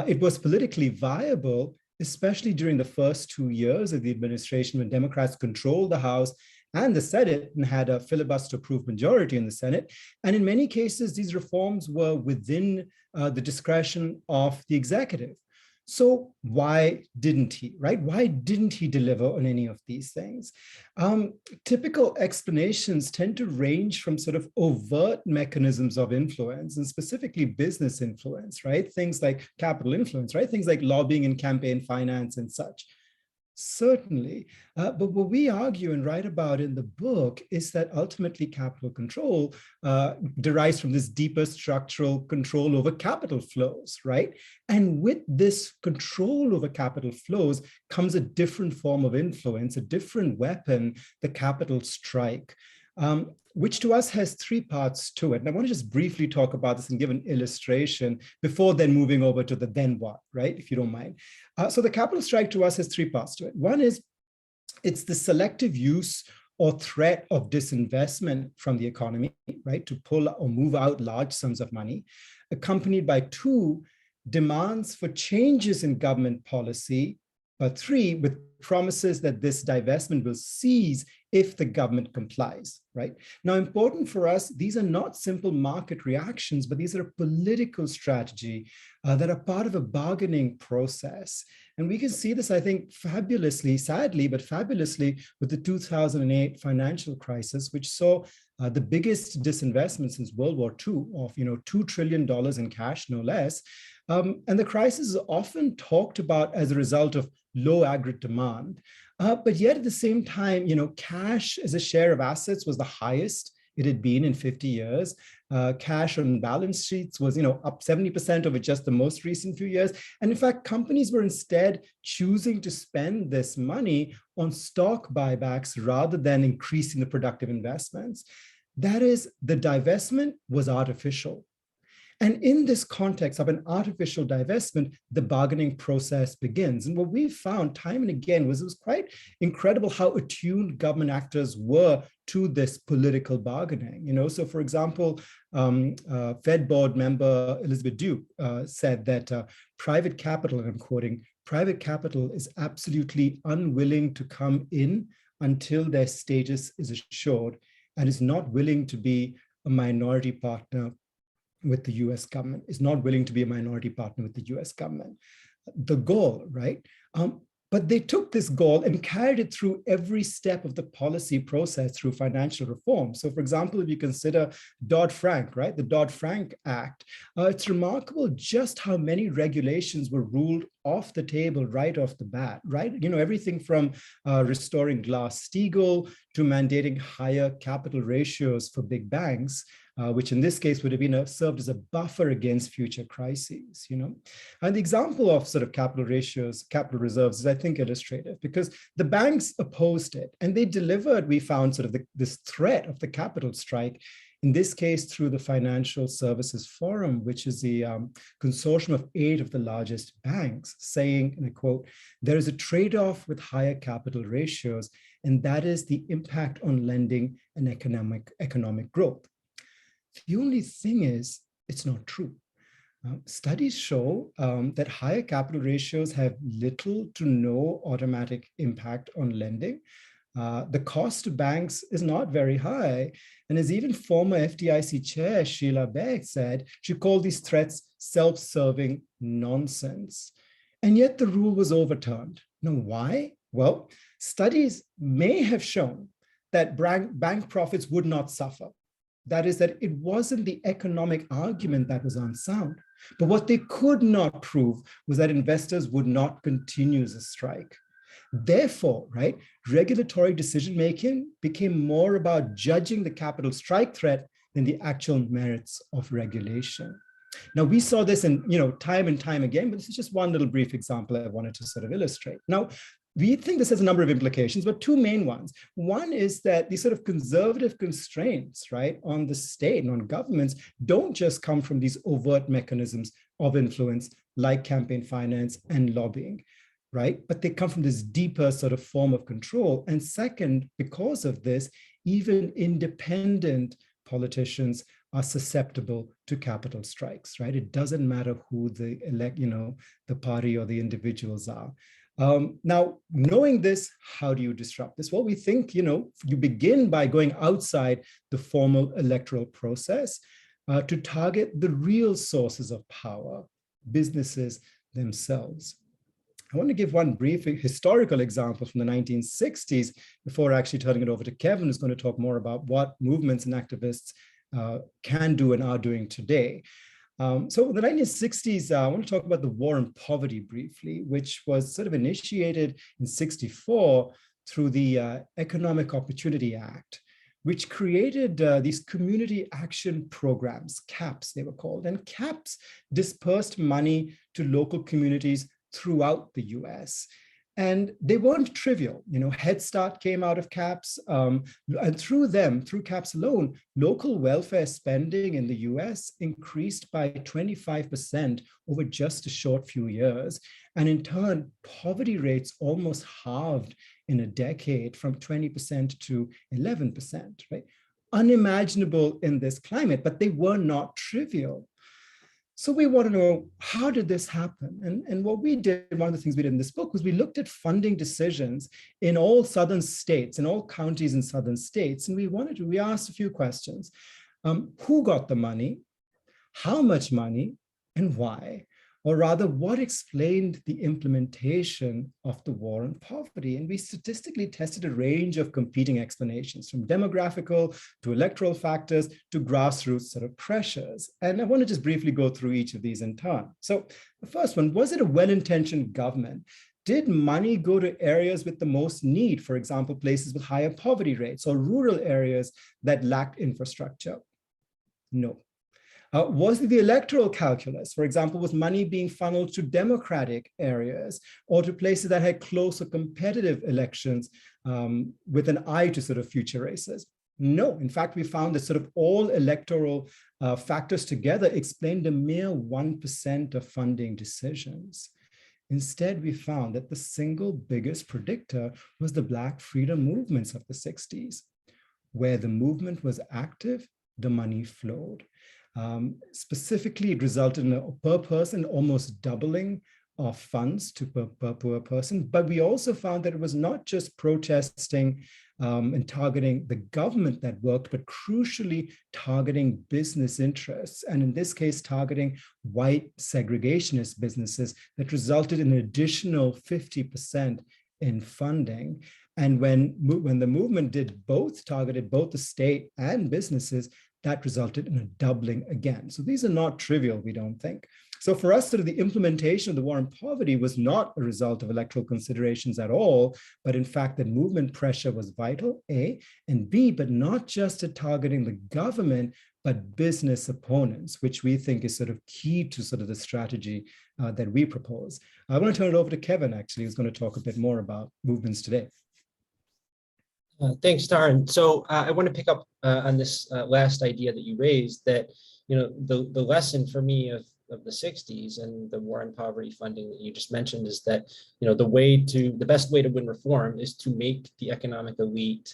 It was politically viable, especially during the first 2 years of the administration when Democrats controlled the House and the Senate and had a filibuster-proof majority in the Senate. And in many cases, these reforms were within the discretion of the executive. So why didn't he, right? Why didn't he deliver on any of these things? Typical explanations tend to range from sort of overt mechanisms of influence, and specifically business influence, right? Things like capital influence, right? Things like lobbying and campaign finance and such. Certainly, but what we argue and write about in the book is that ultimately capital control derives from this deeper structural control over capital flows, right? And with this control over capital flows comes a different form of influence, a different weapon, the capital strike. Which to us has three parts to it. And I want to just briefly talk about this and give an illustration before then moving over to the then what, right? If you don't mind. So the capital strike to us has three parts to it. One is it's the selective use or threat of disinvestment from the economy, right? To pull or move out large sums of money, accompanied by two, demands for changes in government policy, but three, with promises that this divestment will cease if the government complies, right? Now, important for us, these are not simple market reactions, but these are a political strategy that are part of a bargaining process. And we can see this, I think, fabulously, sadly, but fabulously with the 2008 financial crisis, which saw the biggest disinvestment since World War II of $2 trillion in cash, no less. And the crisis is often talked about as a result of low aggregate demand. But yet at the same time, cash as a share of assets was the highest it had been in 50 years. Cash on balance sheets was, up 70% over just the most recent few years. And in fact, companies were instead choosing to spend this money on stock buybacks rather than increasing the productive investments. That is, the divestment was artificial. And in this context of an artificial divestment, the bargaining process begins. And what we found time and again was it was quite incredible how attuned government actors were to this political bargaining. So for example, Fed board member Elizabeth Duke said that private capital, and I'm quoting, private capital is absolutely unwilling to come in until their status is assured and is not willing to be a minority partner with the US government, is not willing to be a minority partner with the US government. The goal, right? But they took this goal and carried it through every step of the policy process through financial reform. So for example, if you consider Dodd-Frank, right? The Dodd-Frank Act, it's remarkable just how many regulations were ruled off the table right off the bat, right? Everything from restoring Glass-Steagall to mandating higher capital ratios for big banks. which in this case would have been served as a buffer against future crises, And the example of sort of capital ratios, capital reserves is, I think, illustrative because the banks opposed it and they delivered, we found, sort of this threat of the capital strike, in this case through the Financial Services Forum, which is the consortium of 8 of the largest banks, saying, and I quote, "There is a trade-off with higher capital ratios, and that is the impact on lending and economic growth." The only thing is, it's not true. Studies show that higher capital ratios have little to no automatic impact on lending. The cost to banks is not very high. And as even former FDIC chair Sheila Beck said, she called these threats self-serving nonsense. And yet the rule was overturned. Now, why? Well, studies may have shown that bank profits would not suffer. That is, that it wasn't the economic argument that was unsound. But what they could not prove was that investors would not continue the strike. Therefore, right, regulatory decision-making became more about judging the capital strike threat than the actual merits of regulation. Now, we saw this in, time and time again, but this is just one little brief example I wanted to sort of illustrate. Now, we think this has a number of implications, but 2 main ones. One is that these sort of conservative constraints, right, on the state and on governments don't just come from these overt mechanisms of influence like campaign finance and lobbying, right? But they come from this deeper sort of form of control. And second, because of this, even independent politicians are susceptible to capital strikes, right? It doesn't matter who the party or the individuals are. Now, knowing this, how do you disrupt this? Well, we think, you begin by going outside the formal electoral process to target the real sources of power, businesses themselves. I want to give one brief historical example from the 1960s before actually turning it over to Kevin, who's going to talk more about what movements and activists can do and are doing today. So in the 1960s, I want to talk about the war on poverty briefly, which was sort of initiated in 1964 through the Economic Opportunity Act, which created these community action programs, CAPs they were called. And CAPs dispersed money to local communities throughout the US. And they weren't trivial. Head Start came out of CAPs, and through CAPs alone, local welfare spending in the US increased by 25% over just a short few years. And in turn, poverty rates almost halved in a decade from 20% to 11%, right? Unimaginable in this climate, but they were not trivial. So we want to know, how did this happen? And what we did, one of the things we did in this book was we looked at funding decisions in all southern states, in all counties in southern states. And we asked a few questions. Who got the money? How much money? And why? Or rather, what explained the implementation of the war on poverty? And we statistically tested a range of competing explanations, from demographical to electoral factors to grassroots sort of pressures. And I want to just briefly go through each of these in turn. So the first one, was it a well-intentioned government? Did money go to areas with the most need, for example, places with higher poverty rates or rural areas that lacked infrastructure? No. Was it the electoral calculus? For example, was money being funneled to Democratic areas or to places that had closer competitive elections with an eye to sort of future races? No. In fact, we found that sort of all electoral factors together explained a mere 1% of funding decisions. Instead, we found that the single biggest predictor was the Black freedom movements of the 60s. Where the movement was active, the money flowed. Specifically, it resulted in a per person almost doubling of funds to per poor person. But we also found that it was not just protesting and targeting the government that worked, but crucially targeting business interests. And in this case, targeting white segregationist businesses that resulted in an additional 50% in funding. And when the movement targeted both the state and businesses, that resulted in a doubling again. So these are not trivial, we don't think. So for us, sort of the implementation of the war on poverty was not a result of electoral considerations at all, but in fact, that movement pressure was vital, A, and B, but not just at targeting the government, but business opponents, which we think is sort of key to sort of the strategy that we propose. I want to turn it over to Kevin, actually, who's going to talk a bit more about movements today. Thanks, Tarun. So I want to pick up on this last idea that you raised, that the lesson for me of the 60s and the war on poverty funding that you just mentioned is that the best way to win reform is to make the economic elite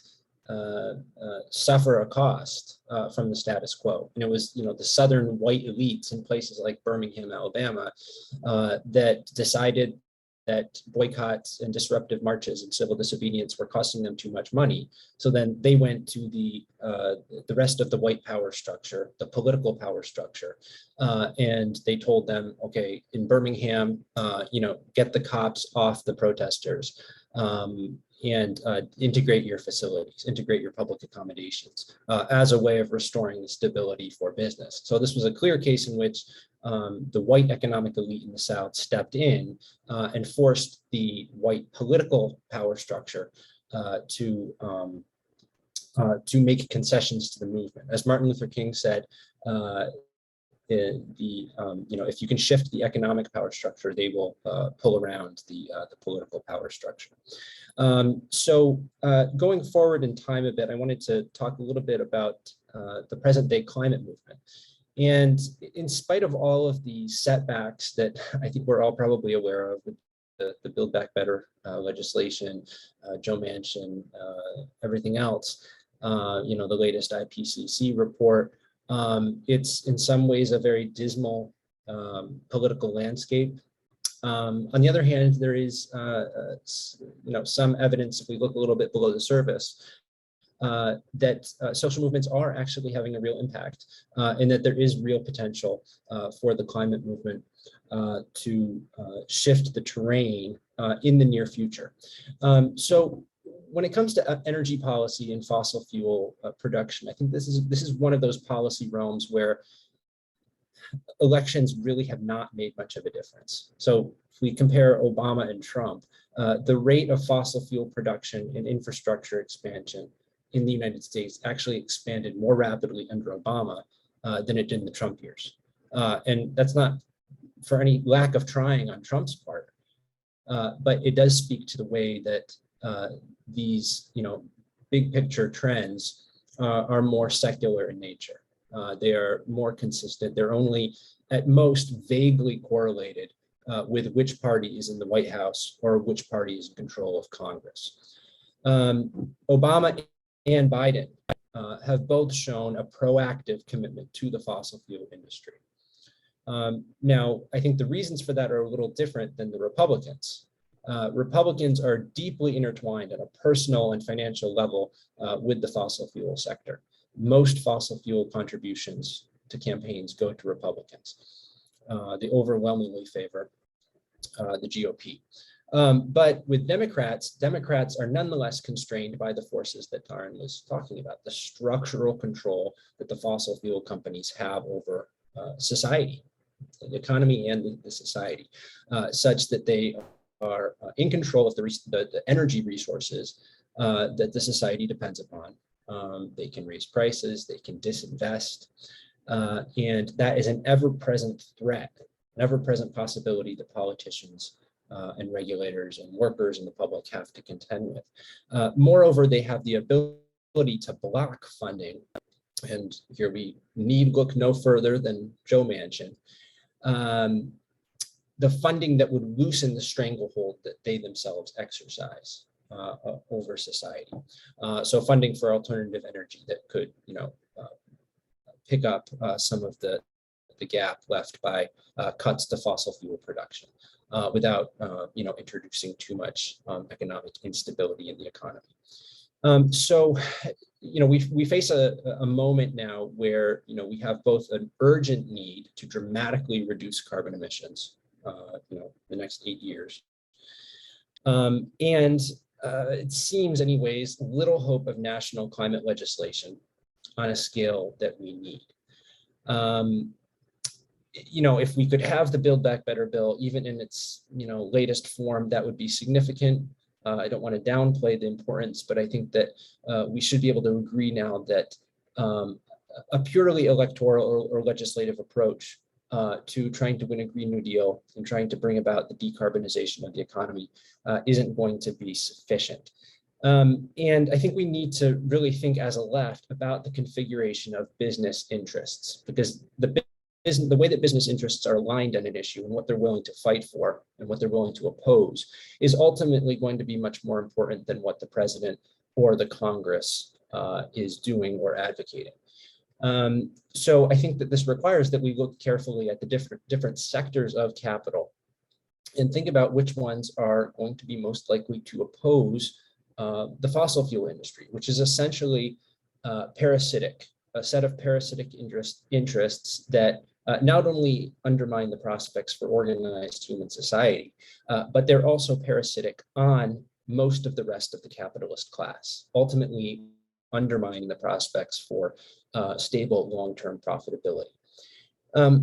suffer a cost from the status quo. And it was the southern white elites in places like Birmingham, Alabama, that decided that boycotts and disruptive marches and civil disobedience were costing them too much money. So then they went to the rest of the white power structure, the political power structure, and they told them, okay, in Birmingham, get the cops off the protesters, and integrate your facilities, integrate your public accommodations as a way of restoring the stability for business. So this was a clear case in which the white economic elite in the South stepped in and forced the white political power structure to make concessions to the movement. As Martin Luther King said, if you can shift the economic power structure, they will pull around the political power structure. So going forward in time a bit, I wanted to talk a little bit about the present day climate movement. And in spite of all of the setbacks that I think we're all probably aware of, the Build Back Better legislation, Joe Manchin, everything else, the latest IPCC report, it's in some ways a very dismal political landscape. On the other hand, there is some evidence, if we look a little bit below the surface, that social movements are actually having a real impact, and that there is real potential for the climate movement to shift the terrain in the near future. So when it comes to energy policy and fossil fuel production, I think this is one of those policy realms where elections really have not made much of a difference. So if we compare Obama and Trump, the rate of fossil fuel production and infrastructure expansion in the United States actually expanded more rapidly under Obama than it did in the Trump years. And that's not for any lack of trying on Trump's part, but it does speak to the way that these big picture trends are more secular in nature. They are more consistent. They're only at most vaguely correlated with which party is in the White House or which party is in control of Congress. Obama and Biden have both shown a proactive commitment to the fossil fuel industry. Now, I think the reasons for that are a little different than the Republicans. Republicans are deeply intertwined at a personal and financial level with the fossil fuel sector. Most fossil fuel contributions to campaigns go to Republicans. They overwhelmingly favor the GOP. But with Democrats are nonetheless constrained by the forces that Tarun was talking about, the structural control that the fossil fuel companies have over society, the economy and the society, such that they are in control of the energy resources that the society depends upon. They can raise prices, they can disinvest, and that is an ever-present threat, an ever-present possibility that politicians and regulators and workers and the public have to contend with. Moreover, they have the ability to block funding, and here we need look no further than Joe Manchin, the funding that would loosen the stranglehold that they themselves exercise over society. So funding for alternative energy that could, pick up some of the gap left by cuts to fossil fuel production without, introducing too much economic instability in the economy. So, we face a moment now where, we have both an urgent need to dramatically reduce carbon emissions, the next 8 years. And it seems anyways, little hope of national climate legislation on a scale that we need. If we could have the Build Back Better bill, even in its, latest form, that would be significant. I don't want to downplay the importance, but I think that we should be able to agree now that a purely electoral or legislative approach to trying to win a Green New Deal and trying to bring about the decarbonization of the economy isn't going to be sufficient. And I think we need to really think as a left about the configuration of business interests, because the way that business interests are aligned on an issue and what they're willing to fight for and what they're willing to oppose is ultimately going to be much more important than what the president or the Congress is doing or advocating. So I think that this requires that we look carefully at the different sectors of capital and think about which ones are going to be most likely to oppose the fossil fuel industry, which is essentially parasitic, a set of parasitic interests that not only undermine the prospects for organized human society, but they're also parasitic on most of the rest of the capitalist class, ultimately undermining the prospects for stable long-term profitability.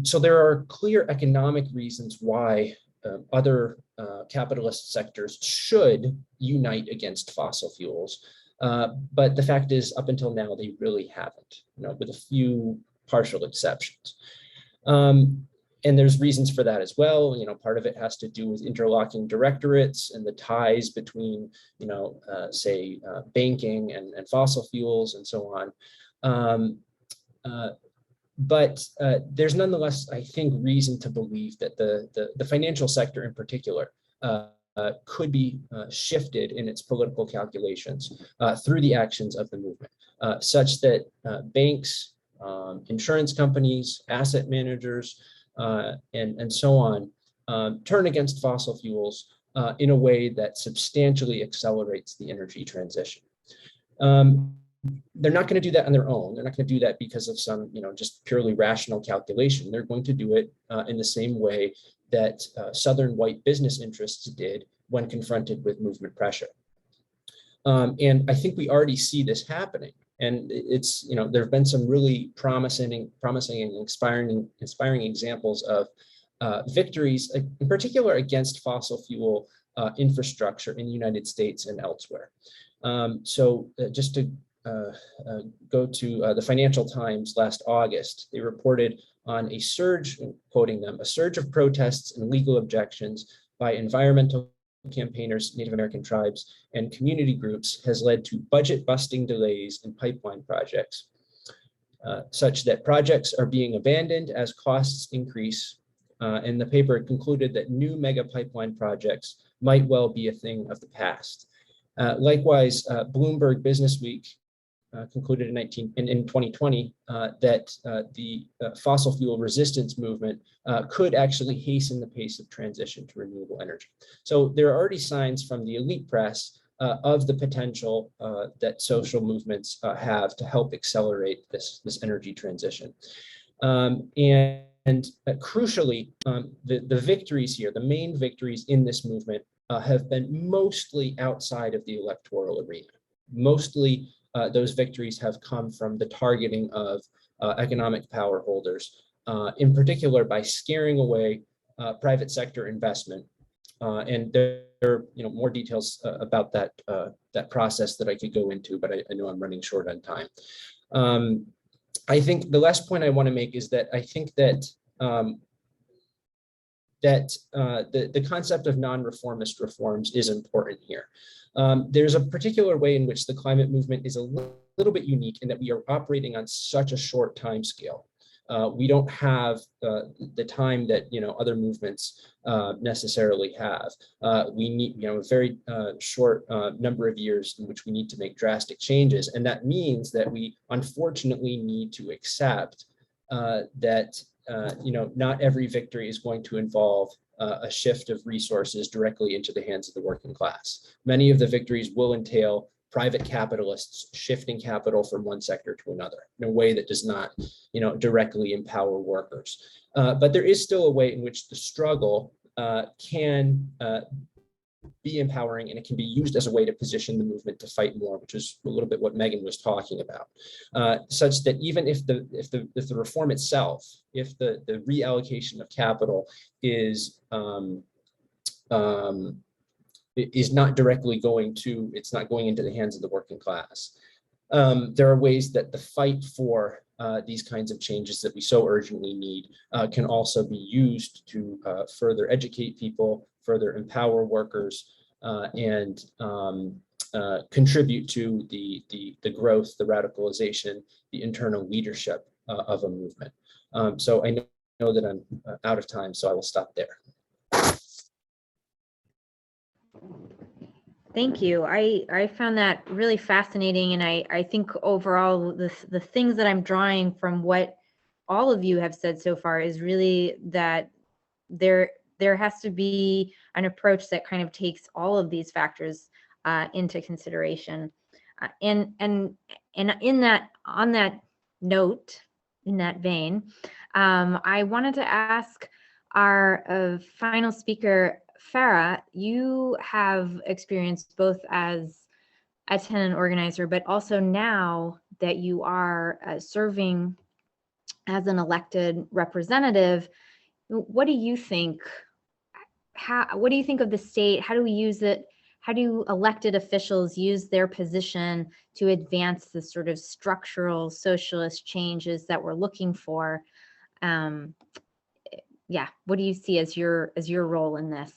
So there are clear economic reasons why other capitalist sectors should unite against fossil fuels. But the fact is, up until now, they really haven't, with a few partial exceptions. And there's reasons for that as well. Part of it has to do with interlocking directorates and the ties between, say, banking and fossil fuels and so on. But there's nonetheless, I think, reason to believe that the financial sector in particular could be shifted in its political calculations through the actions of the movement, such that banks, insurance companies, asset managers, and so on turn against fossil fuels in a way that substantially accelerates the energy transition. They're not going to do that on their own. They're not going to do that because of some, just purely rational calculation. They're going to do it in the same way that Southern white business interests did when confronted with movement pressure. And I think we already see this happening. And it's, there have been some really promising and inspiring examples of victories, in particular against fossil fuel infrastructure in the United States and elsewhere. So just to go to the Financial Times last August, they reported on a surge, quoting them, a surge of protests and legal objections by environmental campaigners, Native American tribes, and community groups has led to budget-busting delays in pipeline projects, such that projects are being abandoned as costs increase. And the paper concluded that new mega pipeline projects might well be a thing of the past. Likewise, Bloomberg Businessweek concluded in 2020 that the fossil fuel resistance movement could actually hasten the pace of transition to renewable energy. So there are already signs from the elite press of the potential that social movements have to help accelerate this energy transition. And crucially, the victories here, the main victories in this movement have been mostly outside of the electoral arena. Mostly those victories have come from the targeting of economic power holders, in particular by scaring away private sector investment. And there are more details about that process that I could go into, but I know I'm running short on time. I think the last point I want to make is that I think that the concept of non-reformist reforms is important here. There's a particular way in which the climate movement is a little bit unique in that we are operating on such a short time scale. We don't have the time that other movements necessarily have. We need a very short number of years in which we need to make drastic changes, and that means that we unfortunately need to accept that not every victory is going to involve a shift of resources directly into the hands of the working class. Many of the victories will entail private capitalists shifting capital from one sector to another in a way that does not, directly empower workers. But there is still a way in which the struggle can be empowering, and it can be used as a way to position the movement to fight more, which is a little bit what Meagan was talking about, such that even if the reform itself, if the reallocation of capital is not directly it's not going into the hands of the working class. There are ways that the fight for these kinds of changes that we so urgently need can also be used to further educate people, further empower workers, and contribute to the growth, the radicalization, the internal leadership of a movement. So I know that I'm out of time, so I will stop there. Thank you. I found that really fascinating. And I think overall, the things that I'm drawing from what all of you have said so far is really that there has to be an approach that kind of takes all of these factors into consideration. And in that, on that note, in that vein, I wanted to ask our final speaker, Farah. You have experience both as a tenant organizer, but also now that you are serving as an elected representative. What do you think? What do you think of the state? How do we use it? How do elected officials use their position to advance the sort of structural socialist changes that we're looking for? Yeah, what do you see as your role in this?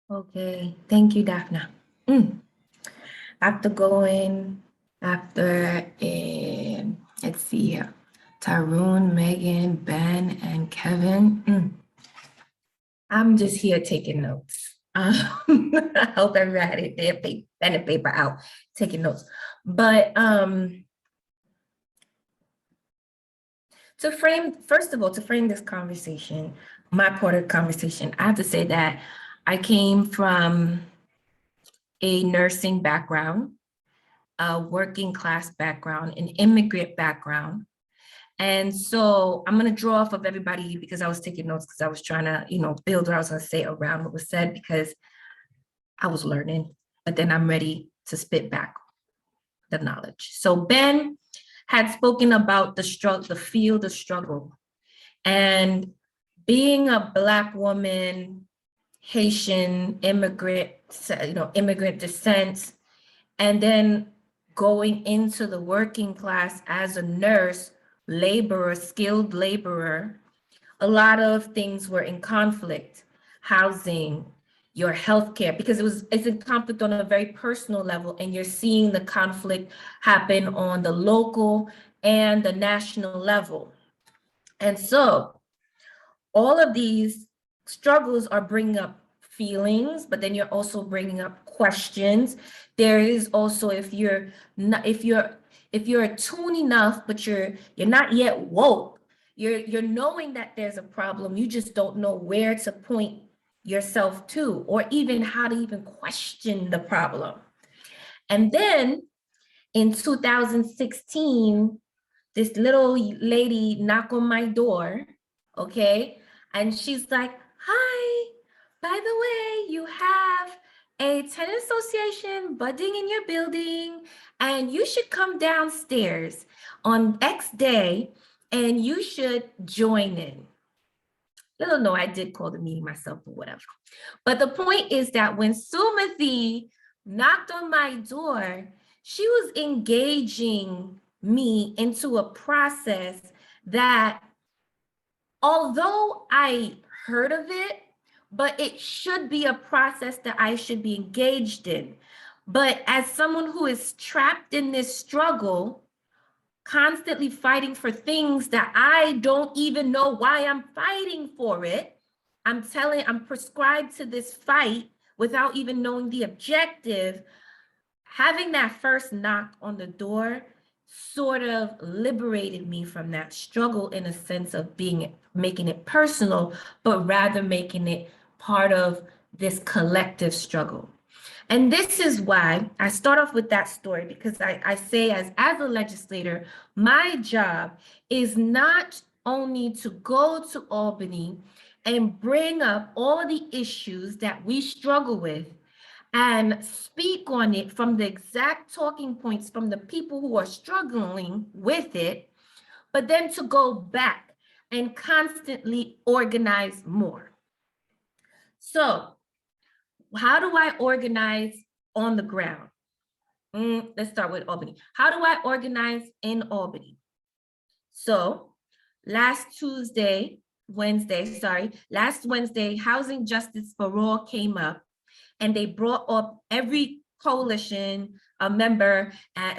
Okay, thank you, Daphne. After let's see here, Tarun, Meagan, Ben, and Kevin. I'm just here taking notes. I hope everybody had their pen and paper out, taking notes. But first of all, to frame this conversation, my part of the conversation, I have to say that I came from a nursing background, a working class background, an immigrant background. And so I'm going to draw off of everybody because I was taking notes because I was trying to, build what I was going to say around what was said because I was learning, but then I'm ready to spit back the knowledge. So Ben had spoken about the struggle, the field of struggle, and being a Black woman, Haitian immigrant, immigrant descent, and then going into the working class as a nurse, laborer, skilled laborer, a lot of things were in conflict. Housing, your healthcare, because it's in conflict on a very personal level, and you're seeing the conflict happen on the local and the national level. And so all of these struggles are bringing up feelings, but then you're also bringing up questions. There is also, if you're attuned enough, but you're not yet woke, you're knowing that there's a problem. You just don't know where to point yourself to, or even how to even question the problem. And then in 2016, this little lady knocked on my door, okay? And she's like, hi, by the way, you have a tenant association budding in your building, and you should come downstairs on X day, and you should join in. Little no, I did call the meeting myself or whatever. But the point is that when Sumathy knocked on my door, she was engaging me into a process that, although I heard of it, but it should be a process that I should be engaged in. But as someone who is trapped in this struggle, constantly fighting for things that I don't even know why I'm fighting for it, I'm prescribed to this fight without even knowing the objective. Having that first knock on the door sort of liberated me from that struggle, in a sense of making it personal, but rather making it part of this collective struggle. And this is why I start off with that story, because I say as a legislator, my job is not only to go to Albany and bring up all the issues that we struggle with and speak on it from the exact talking points from the people who are struggling with it, but then to go back and constantly organize more. So how do I organize on the ground? Let's start with Albany. How do I organize in Albany? So last Wednesday, Housing Justice for All came up, and they brought up every coalition member,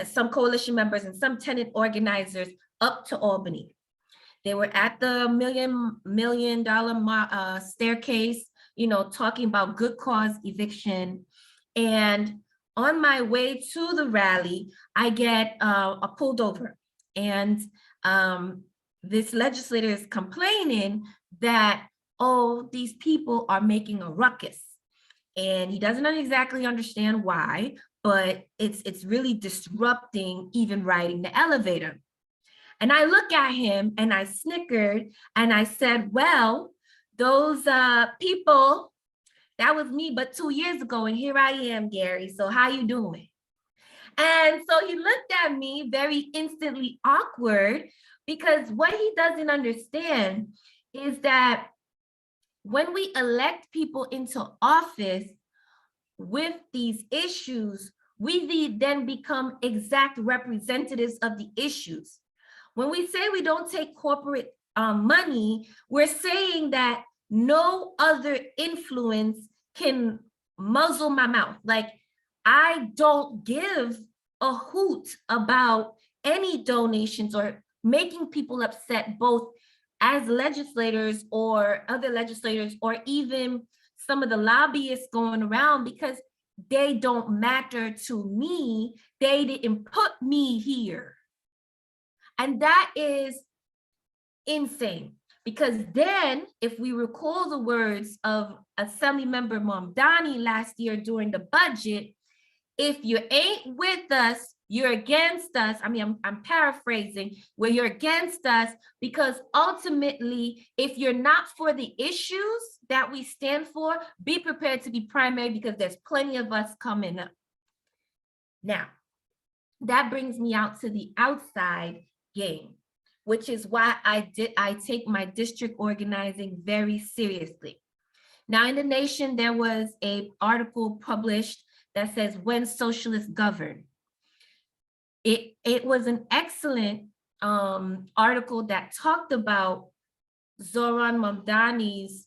some coalition members and some tenant organizers up to Albany. They were at the million dollar staircase, talking about good cause eviction. And on my way to the rally, I get pulled over, and this legislator is complaining that, oh, these people are making a ruckus. And he doesn't exactly understand why, but it's really disrupting even riding the elevator. And I look at him and I snickered and I said, well, those people, that was me, but 2 years ago, and here I am, Gary. So how you doing? And so he looked at me very instantly awkward, because what he doesn't understand is that when we elect people into office with these issues, we then become exact representatives of the issues. When we say we don't take corporate money, we're saying that no other influence can muzzle my mouth. Like, I don't give a hoot about any donations or making people upset, both as legislators or other legislators, or even some of the lobbyists going around, because they don't matter to me. They didn't put me here. And that is insane, because then if we recall the words of Assemblymember Mamdani last year during the budget, if you ain't with us, you're against us. I mean, I'm paraphrasing, where you're against us, because ultimately, if you're not for the issues that we stand for, be prepared to be primary, because there's plenty of us coming up. Now, that brings me out to the outside game, which is why I take my district organizing very seriously. Now, in The Nation, there was an article published that says, "When Socialists Govern." It was an excellent article that talked about Zoran Mamdani's,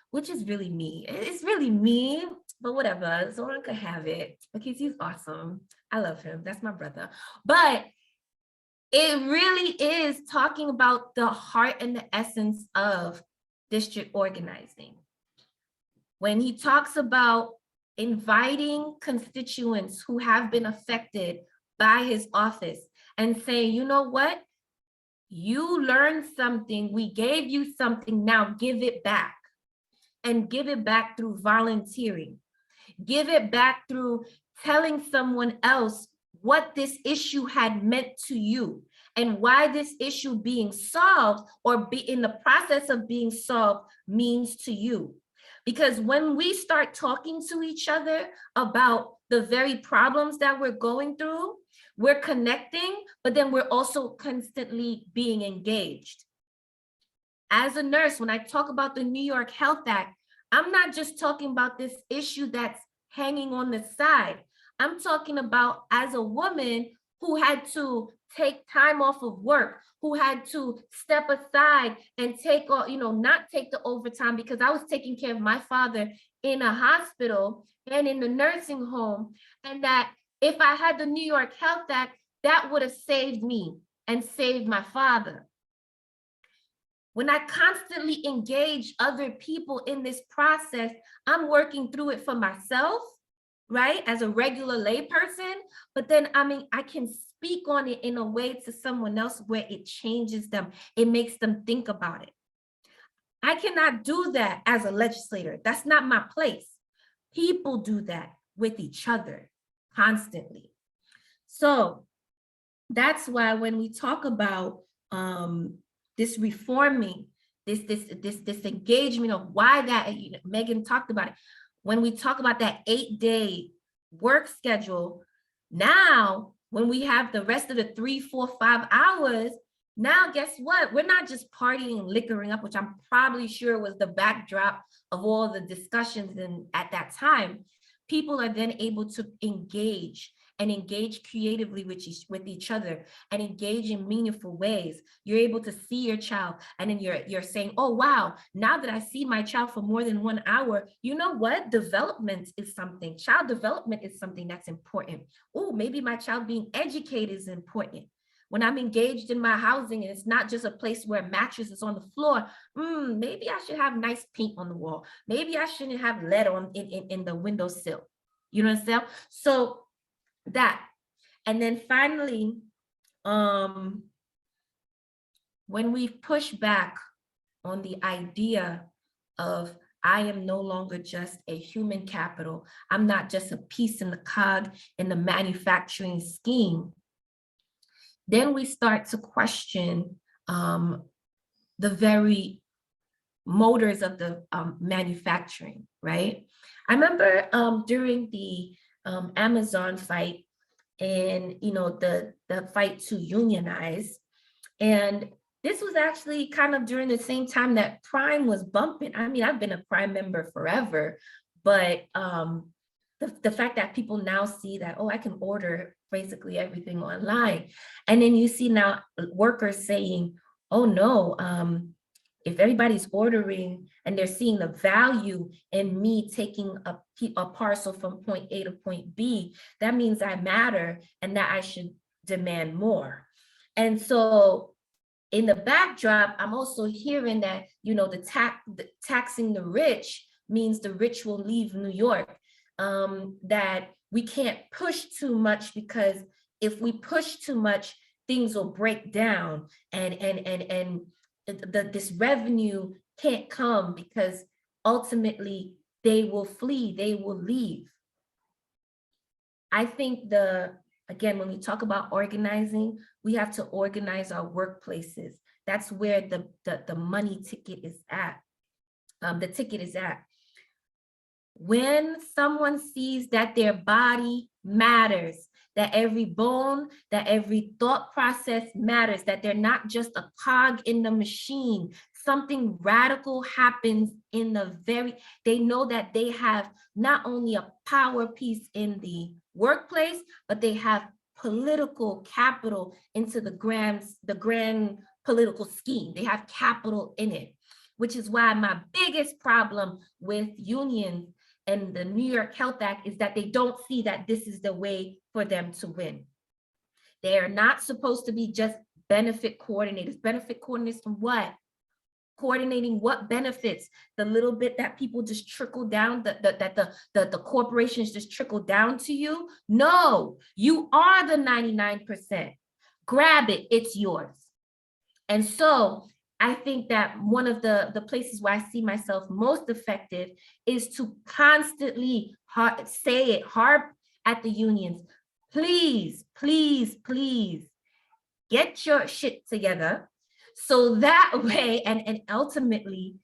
which is really me. It's really me, but whatever. Zoran could have it because he's awesome. I love him. That's my brother. But it really is talking about the heart and the essence of district organizing. When he talks about inviting constituents who have been affected by his office and saying, you know what? You learned something, we gave you something, now give it back. And give it back through volunteering. Give it back through telling someone else what this issue had meant to you and why this issue being solved or be in the process of being solved means to you. Because when we start talking to each other about the very problems that we're going through, we're connecting, but then we're also constantly being engaged. As a nurse, when I talk about the New York Health Act, I'm not just talking about this issue that's hanging on the side. I'm talking about as a woman who had to take time off of work, who had to step aside and take, not take the overtime, because I was taking care of my father in a hospital and in the nursing home. And that if I had the New York Health Act, that would have saved me and saved my father. When I constantly engage other people in this process, I'm working through it for myself, right? As a regular layperson, but then, I can speak on it in a way to someone else where it changes them. It makes them think about it. I cannot do that as a legislator. That's not my place. People do that with each other constantly. So that's why when we talk about this reforming, this engagement of why that, Meagan talked about it. When we talk about that 8-day work schedule, now when we have the rest of the 3, 4, 5 hours, now guess what? We're not just partying and liquoring up, which I'm probably sure was the backdrop of all the discussions at that time. People are then able to engage and engage creatively with each other and engage in meaningful ways, you're able to see your child. And then you're saying, oh, wow, now that I see my child for more than 1 hour, you know what? Development is something. Child development is something that's important. Oh, maybe my child being educated is important. When I'm engaged in my housing and it's not just a place where a mattress is on the floor, maybe I should have nice paint on the wall. Maybe I shouldn't have lead on in the windowsill. You know what I'm saying? So that, and then finally, when we push back on the idea of I am no longer just a human capital, I'm not just a piece in the cog in the manufacturing scheme, then we start to question the very motors of the manufacturing, right? I remember during the Amazon fight and, you know, the fight to unionize, and this was actually kind of during the same time that Prime was bumping. I mean, I've been a Prime member forever, but the fact that people now see that, oh, I can order basically everything online. And then you see now workers saying, oh no, if everybody's ordering and they're seeing the value in me taking a parcel from point A to point B, that means I matter and that I should demand more. And so in the backdrop, I'm also hearing that, you know, taxing the rich means the rich will leave New York, that we can't push too much because if we push too much, things will break down and this revenue can't come because ultimately they will flee, they will leave. I think again, when we talk about organizing, we have to organize our workplaces. That's where the money ticket is at. The ticket is at. When someone sees that their body matters, that every bone, that every thought process matters, that they're not just a cog in the machine, something radical happens they know that they have not only a power piece in the workplace, but they have political capital into the grand political scheme. They have capital in it, which is why my biggest problem with unions and the New York Health Act is that they don't see that this is the way for them to win. They are not supposed to be just benefit coordinators. Benefit coordinators from what? Coordinating what benefits? The little bit that people just trickle down, that the corporations just trickle down to you? No, you are the 99%. Grab it, it's yours. And so I think that one of the places where I see myself most effective is to constantly say it, harp at the unions. Please, please, please get your shit together so that way, and ultimately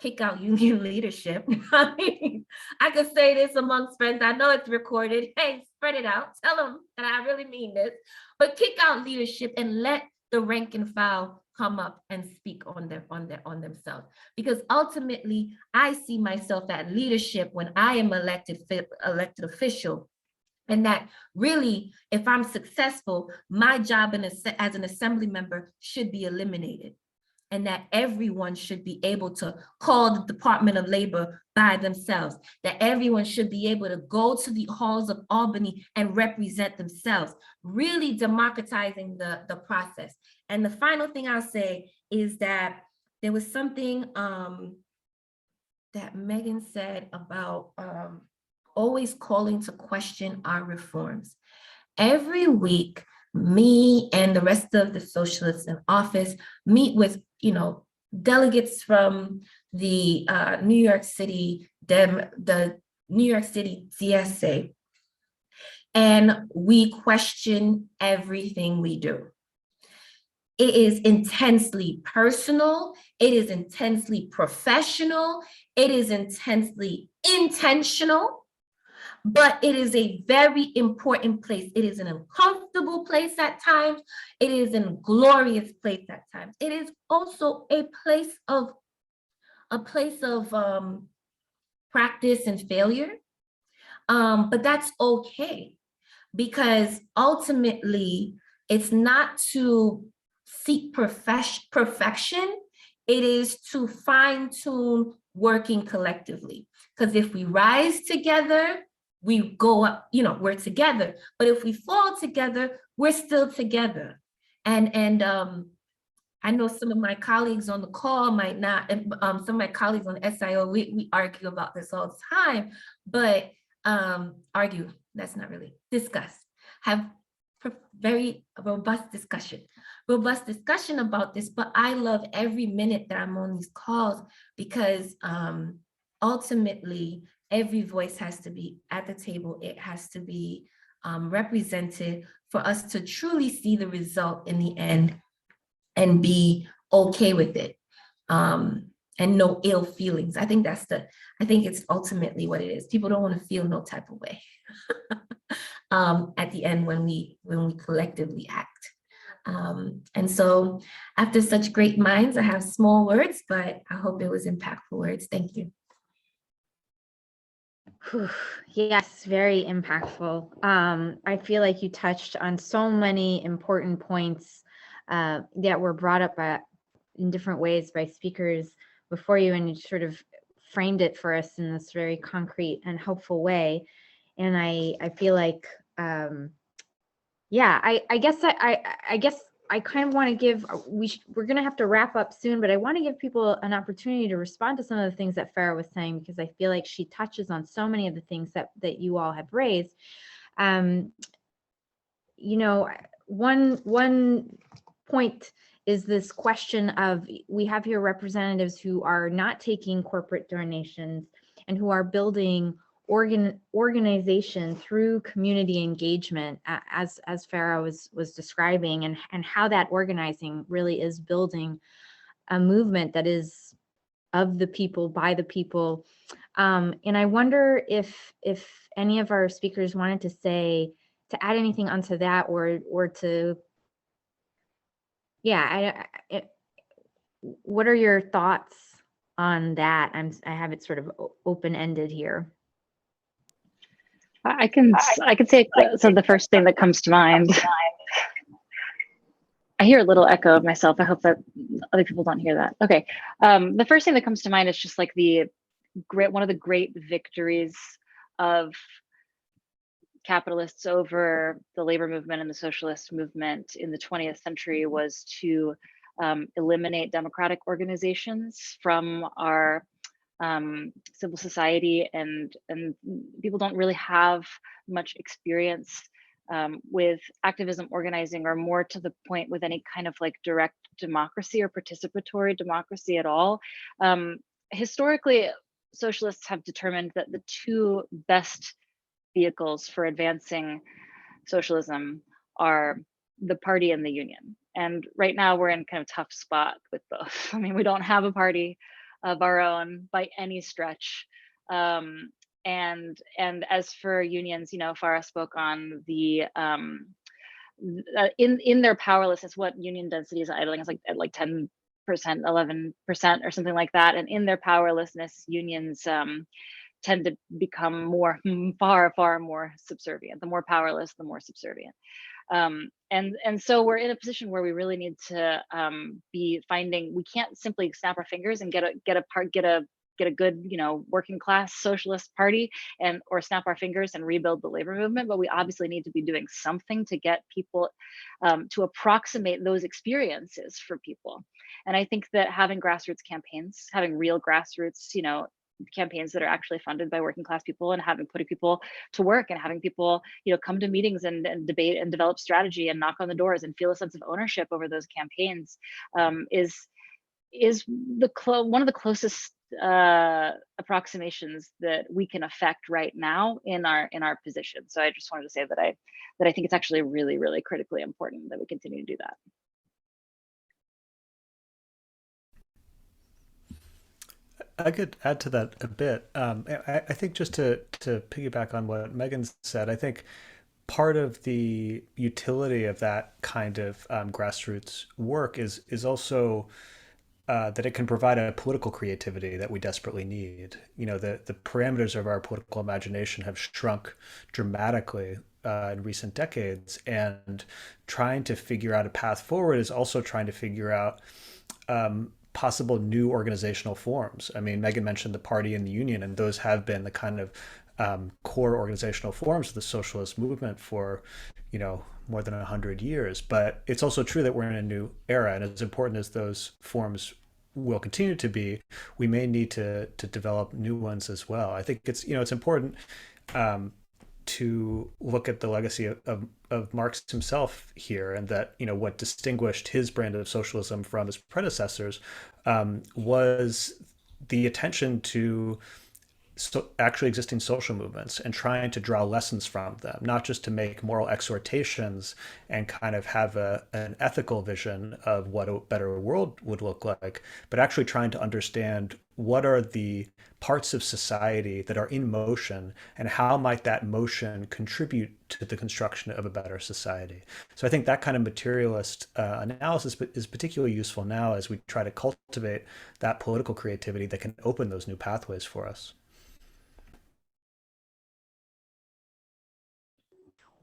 kick out union leadership. I mean, I could say this amongst friends. I know it's recorded. Hey, spread it out. Tell them that I really mean this. But kick out leadership and let the rank and file come up and speak on themselves. Because ultimately, I see myself at leadership when I am elected official. And that really, if I'm successful, my job as an assembly member should be eliminated. And that everyone should be able to call the Department of Labor by themselves. That everyone should be able to go to the halls of Albany and represent themselves, really democratizing the process. And the final thing I'll say is that there was something that Meagan said about always calling to question our reforms. Every week, me and the rest of the socialists in office meet with, delegates from the New York City, the New York City DSA, and we question everything we do. It is intensely personal. It is intensely professional. It is intensely intentional. But it is a very important place. It is an uncomfortable place at times. It is a glorious place at times. It is also a place of practice and failure. But that's okay, because ultimately it's not to seek perfection, it is to fine tune working collectively. Because if we rise together, we go up, we're together. But if we fall together, we're still together. And I know some of my colleagues on the call might not, some of my colleagues on SIO, we argue about this all the time, but argue, that's not really, discuss, have very robust discussion about this. But I love every minute that I'm on these calls, because ultimately every voice has to be at the table. It has to be represented for us to truly see the result in the end and be okay with it, and no ill feelings. I think it's ultimately what it is. People don't want to feel no type of way at the end when we collectively act. And so after such great minds, I have small words, but I hope it was impactful words. Thank you. Yes, very impactful. I feel like you touched on so many important points that were brought up in different ways by speakers before you, and you sort of framed it for us in this very concrete and helpful way. And I feel like, yeah, I guess I kind of want to give, we're going to have to wrap up soon, but I want to give people an opportunity to respond to some of the things that Farah was saying, because I feel like she touches on so many of the things that you all have raised. One point is this question of, we have here representatives who are not taking corporate donations and who are building organization through community engagement, as Farah was describing, and how that organizing really is building a movement that is of the people, by the people. And I wonder if any of our speakers wanted to add anything onto that, or to, yeah, what are your thoughts on that? I have it sort of open-ended here. I can say, so the first thing that comes to mind, I hear a little echo of myself. I hope that other people don't hear that. Okay. The first thing that comes to mind is just like one of the great victories of capitalists over the labor movement and the socialist movement in the 20th century was to eliminate democratic organizations from our civil society, and people don't really have much experience with activism organizing, or more to the point with any kind of like direct democracy or participatory democracy at all. Historically, socialists have determined that the two best vehicles for advancing socialism are the party and the union. And right now we're in kind of tough spot with both. I mean, we don't have a party of our own by any stretch. And as for unions, Farah spoke on the in their powerlessness, what union density is idling is at like 10%, 11% or something like that. And in their powerlessness, unions tend to become far more subservient. The more powerless, the more subservient. And so we're in a position where we really need to be finding, we can't simply snap our fingers and get a good, working class socialist party or snap our fingers and rebuild the labor movement, but we obviously need to be doing something to get people to approximate those experiences for people. And I think that having grassroots campaigns, having real grassroots, campaigns that are actually funded by working class people, and putting people to work, and having people come to meetings and debate and develop strategy and knock on the doors and feel a sense of ownership over those campaigns is one of the closest approximations that we can affect right now in our position. So I just wanted to say that I think it's actually really, really critically important that we continue to do that. I could add to that a bit. I think just to piggyback on what Meagan said, I think part of the utility of that kind of grassroots work is also that it can provide a political creativity that we desperately need. The parameters of our political imagination have shrunk dramatically in recent decades. And trying to figure out a path forward is also trying to figure out possible new organizational forms. I mean, Meagan mentioned the party and the union, and those have been the kind of core organizational forms of the socialist movement for, more than 100 years. But it's also true that we're in a new era, and as important as those forms will continue to be, we may need to develop new ones as well. I think it's important to look at the legacy of Marx himself here, and that what distinguished his brand of socialism from his predecessors was the attention to actually existing social movements and trying to draw lessons from them, not just to make moral exhortations and kind of have an ethical vision of what a better world would look like, but actually trying to understand what are the parts of society that are in motion and how might that motion contribute to the construction of a better society. So I think that kind of materialist analysis is particularly useful now as we try to cultivate that political creativity that can open those new pathways for us.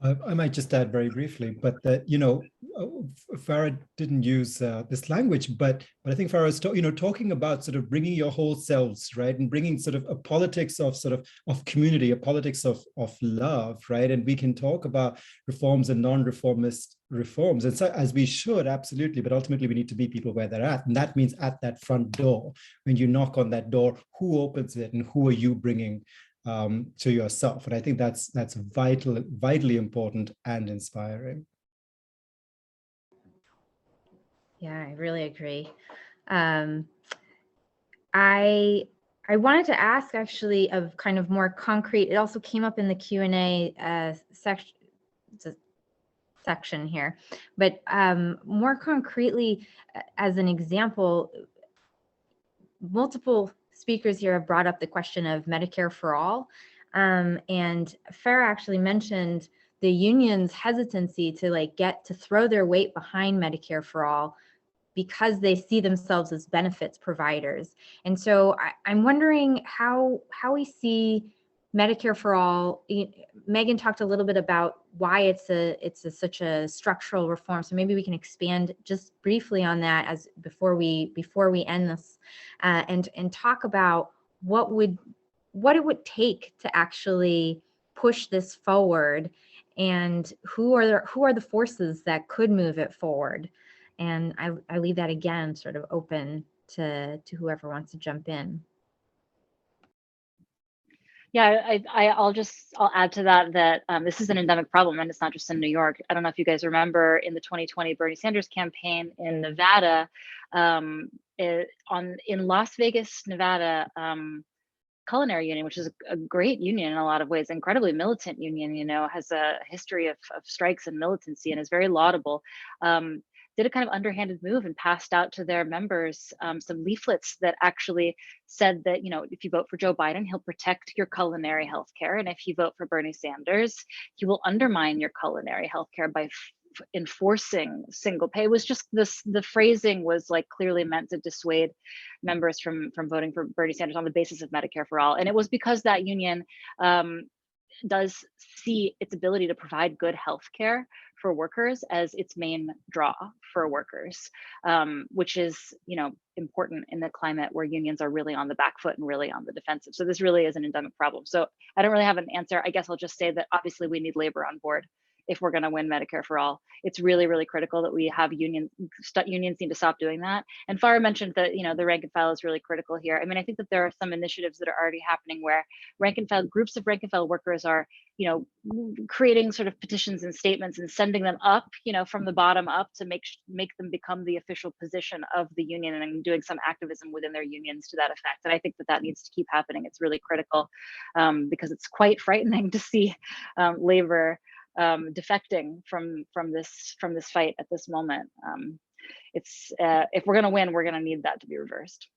I might just add very briefly, but that Farah didn't use this language, but I think Farah is talking about sort of bringing your whole selves, right, and bringing sort of a politics of of community, a politics of love, right, and we can talk about reforms and non-reformist reforms, and so as we should, absolutely, but ultimately we need to meet people where they're at, and that means at that front door. When you knock on that door, who opens it, and who are you bringing to yourself? And I think that's vitally important and inspiring. Yeah, I really agree. I wanted to ask actually of kind of more concrete. It also came up in the Q&A section here, but more concretely, as an example, multiple speakers here have brought up the question of Medicare for all. And Farah actually mentioned the union's hesitancy to throw their weight behind Medicare for all because they see themselves as benefits providers. And so I'm wondering how we see Medicare for all. Meagan talked a little bit about why it's such a structural reform. So maybe we can expand just briefly on that as before we end this, and talk about what it would take to actually push this forward, and who are the forces that could move it forward. And I leave that again sort of open to whoever wants to jump in. Yeah, I'll add to that this is an endemic problem, and it's not just in New York. I don't know if you guys remember in the 2020 Bernie Sanders campaign in Nevada, in Las Vegas, Nevada, Culinary Union, which is a great union in a lot of ways, incredibly militant union, has a history of strikes and militancy and is very laudable. Did a kind of underhanded move and passed out to their members some leaflets that actually said that, if you vote for Joe Biden, he'll protect your culinary healthcare. And if you vote for Bernie Sanders, he will undermine your culinary healthcare by enforcing single pay. It was just the phrasing was clearly meant to dissuade members from voting for Bernie Sanders on the basis of Medicare for all. And it was because that union does see its ability to provide good health care for workers as its main draw for workers, which is important in the climate where unions are really on the back foot and really on the defensive. So this really is an endemic problem. So I don't really have an answer. I guess I'll just say that obviously we need labor on board if we're going to win Medicare for all. It's really, really critical that we have unions need to stop doing that. And Farah mentioned that, the rank and file is really critical here. I mean, I think that there are some initiatives that are already happening where groups of rank and file workers are, creating sort of petitions and statements and sending them up, from the bottom up to make them become the official position of the union, and doing some activism within their unions to that effect. And I think that needs to keep happening. It's really critical because it's quite frightening to see labor defecting from this fight at this moment. It's if we're going to win, we're going to need that to be reversed.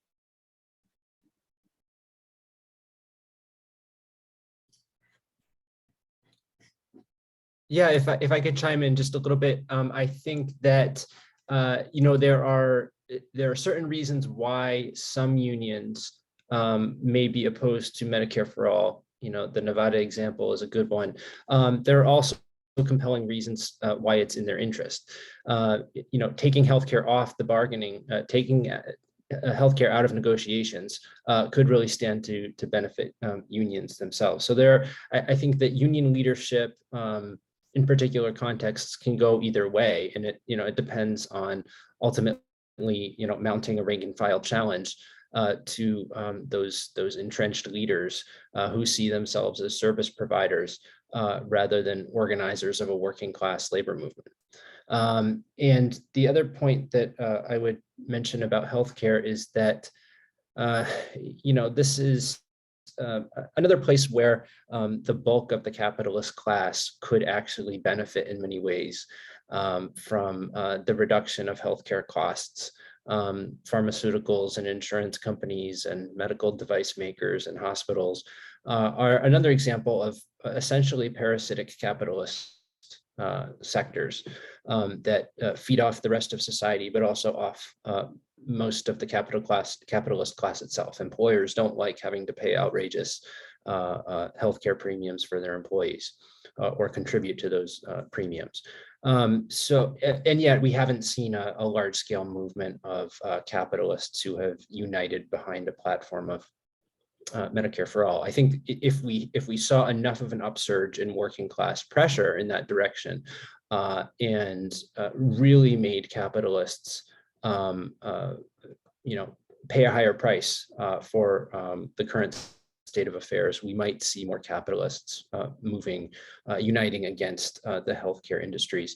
Yeah, if I could chime in just a little bit, I think that there are certain reasons why some unions may be opposed to Medicare for all. The Nevada example is a good one. There are also compelling reasons why it's in their interest. Taking healthcare off the bargaining, taking healthcare out of negotiations could really stand to benefit unions themselves. So I think that union leadership in particular contexts can go either way, and it depends on ultimately mounting a rank and file challenge to those entrenched leaders who see themselves as service providers rather than organizers of a working class labor movement. And the other point that I would mention about healthcare is that this is another place where the bulk of the capitalist class could actually benefit in many ways from the reduction of healthcare costs. Pharmaceuticals and insurance companies and medical device makers and hospitals are another example of essentially parasitic capitalist sectors that feed off the rest of society, but also off most of the capitalist class itself. Employers don't like having to pay outrageous healthcare premiums for their employees or contribute to those premiums. And yet we haven't seen a large-scale movement of capitalists who have united behind a platform of Medicare for all. I think if we saw enough of an upsurge in working class pressure in that direction and really made capitalists pay a higher price for the current state of affairs, we might see more capitalists uniting against the healthcare industries.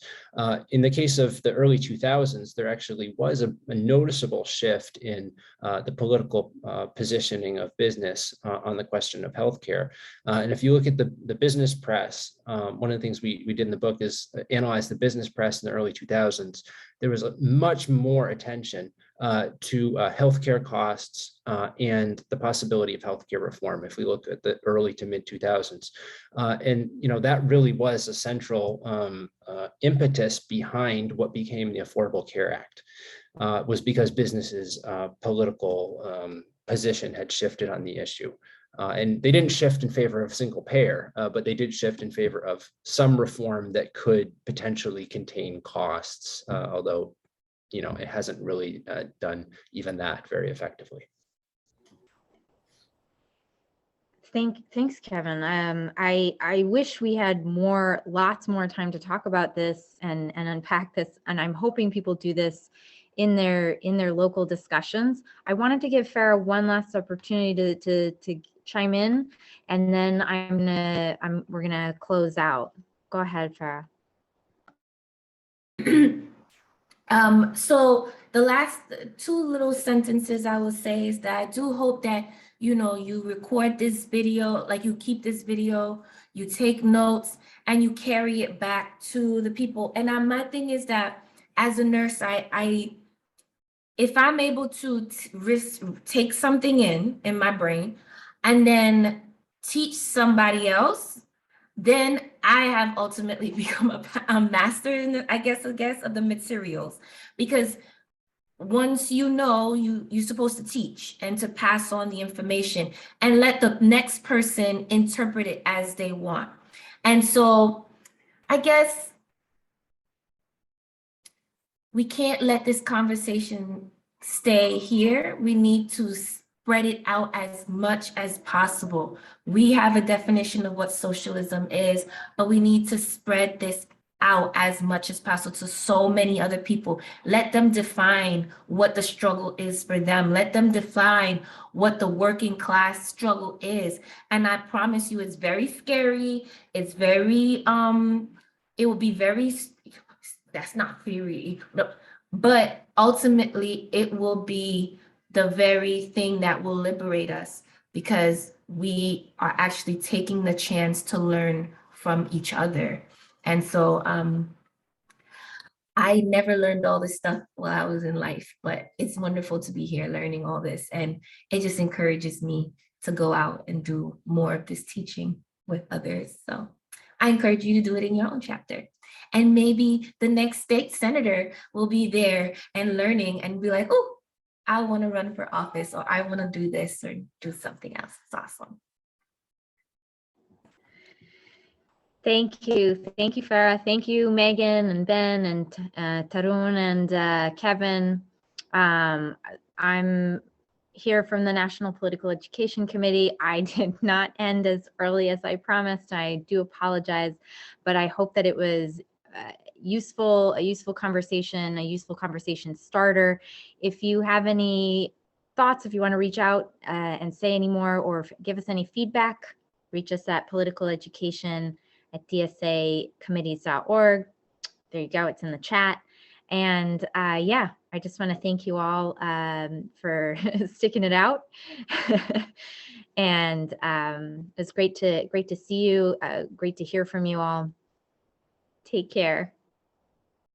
In the case of the early 2000s, there actually was a noticeable shift in the political positioning of business on the question of healthcare. And if you look at the business press, one of the things we did in the book is analyze the business press in the early 2000s. There was much more attention to healthcare costs and the possibility of healthcare reform if we look at the early to mid 2000s. And that really was a central impetus behind what became the Affordable Care Act, was because businesses' political position had shifted on the issue. And they didn't shift in favor of single payer, but they did shift in favor of some reform that could potentially contain costs, although it hasn't really done even that very effectively. Thanks, Kevin. I wish we had lots more time to talk about this and unpack this, and I'm hoping people do this in their local discussions. I wanted to give Farah one last opportunity to chime in, and then we're gonna close out. Go ahead, Farah. So the last two little sentences I will say is that I do hope that you record this video, like you keep this video, you take notes, and you carry it back to the people. And my thing is that as a nurse, if I'm able to take something in my brain and then teach somebody else, then I have ultimately become a master in I guess of the materials. Because once you're supposed to teach and to pass on the information and let the next person interpret it as they want. And so I guess we can't let this conversation stay here. We need to spread it out as much as possible. We have a definition of what socialism is, but we need to spread this out as much as possible to so many other people. Let them define what the struggle is for them. Let them define what the working class struggle is. And I promise you, it's very scary. It's very, it will be very, that's not theory, no, but ultimately it will be the very thing that will liberate us, because we are actually taking the chance to learn from each other. And so I never learned all this stuff while I was in life, but it's wonderful to be here learning all this. And it just encourages me to go out and do more of this teaching with others. So I encourage you to do it in your own chapter. And maybe the next state senator will be there and learning and be like, oh, I want to run for office, or I want to do this or do something else. It's awesome. Thank you, Farah. Thank you, Megan and Ben and Tarun and Kevin. I'm here from the National Political Education Committee. I did not end as early as I promised. I do apologize, but I hope that it was a useful conversation, a useful conversation starter. If you have any thoughts, if you want to reach out and say any more or give us any feedback, reach us at politicaleducation@dsacommittees.org. There you go, it's in the chat. And yeah, I just want to thank you all for sticking it out. And it's great to see you, great to hear from you all. Take care.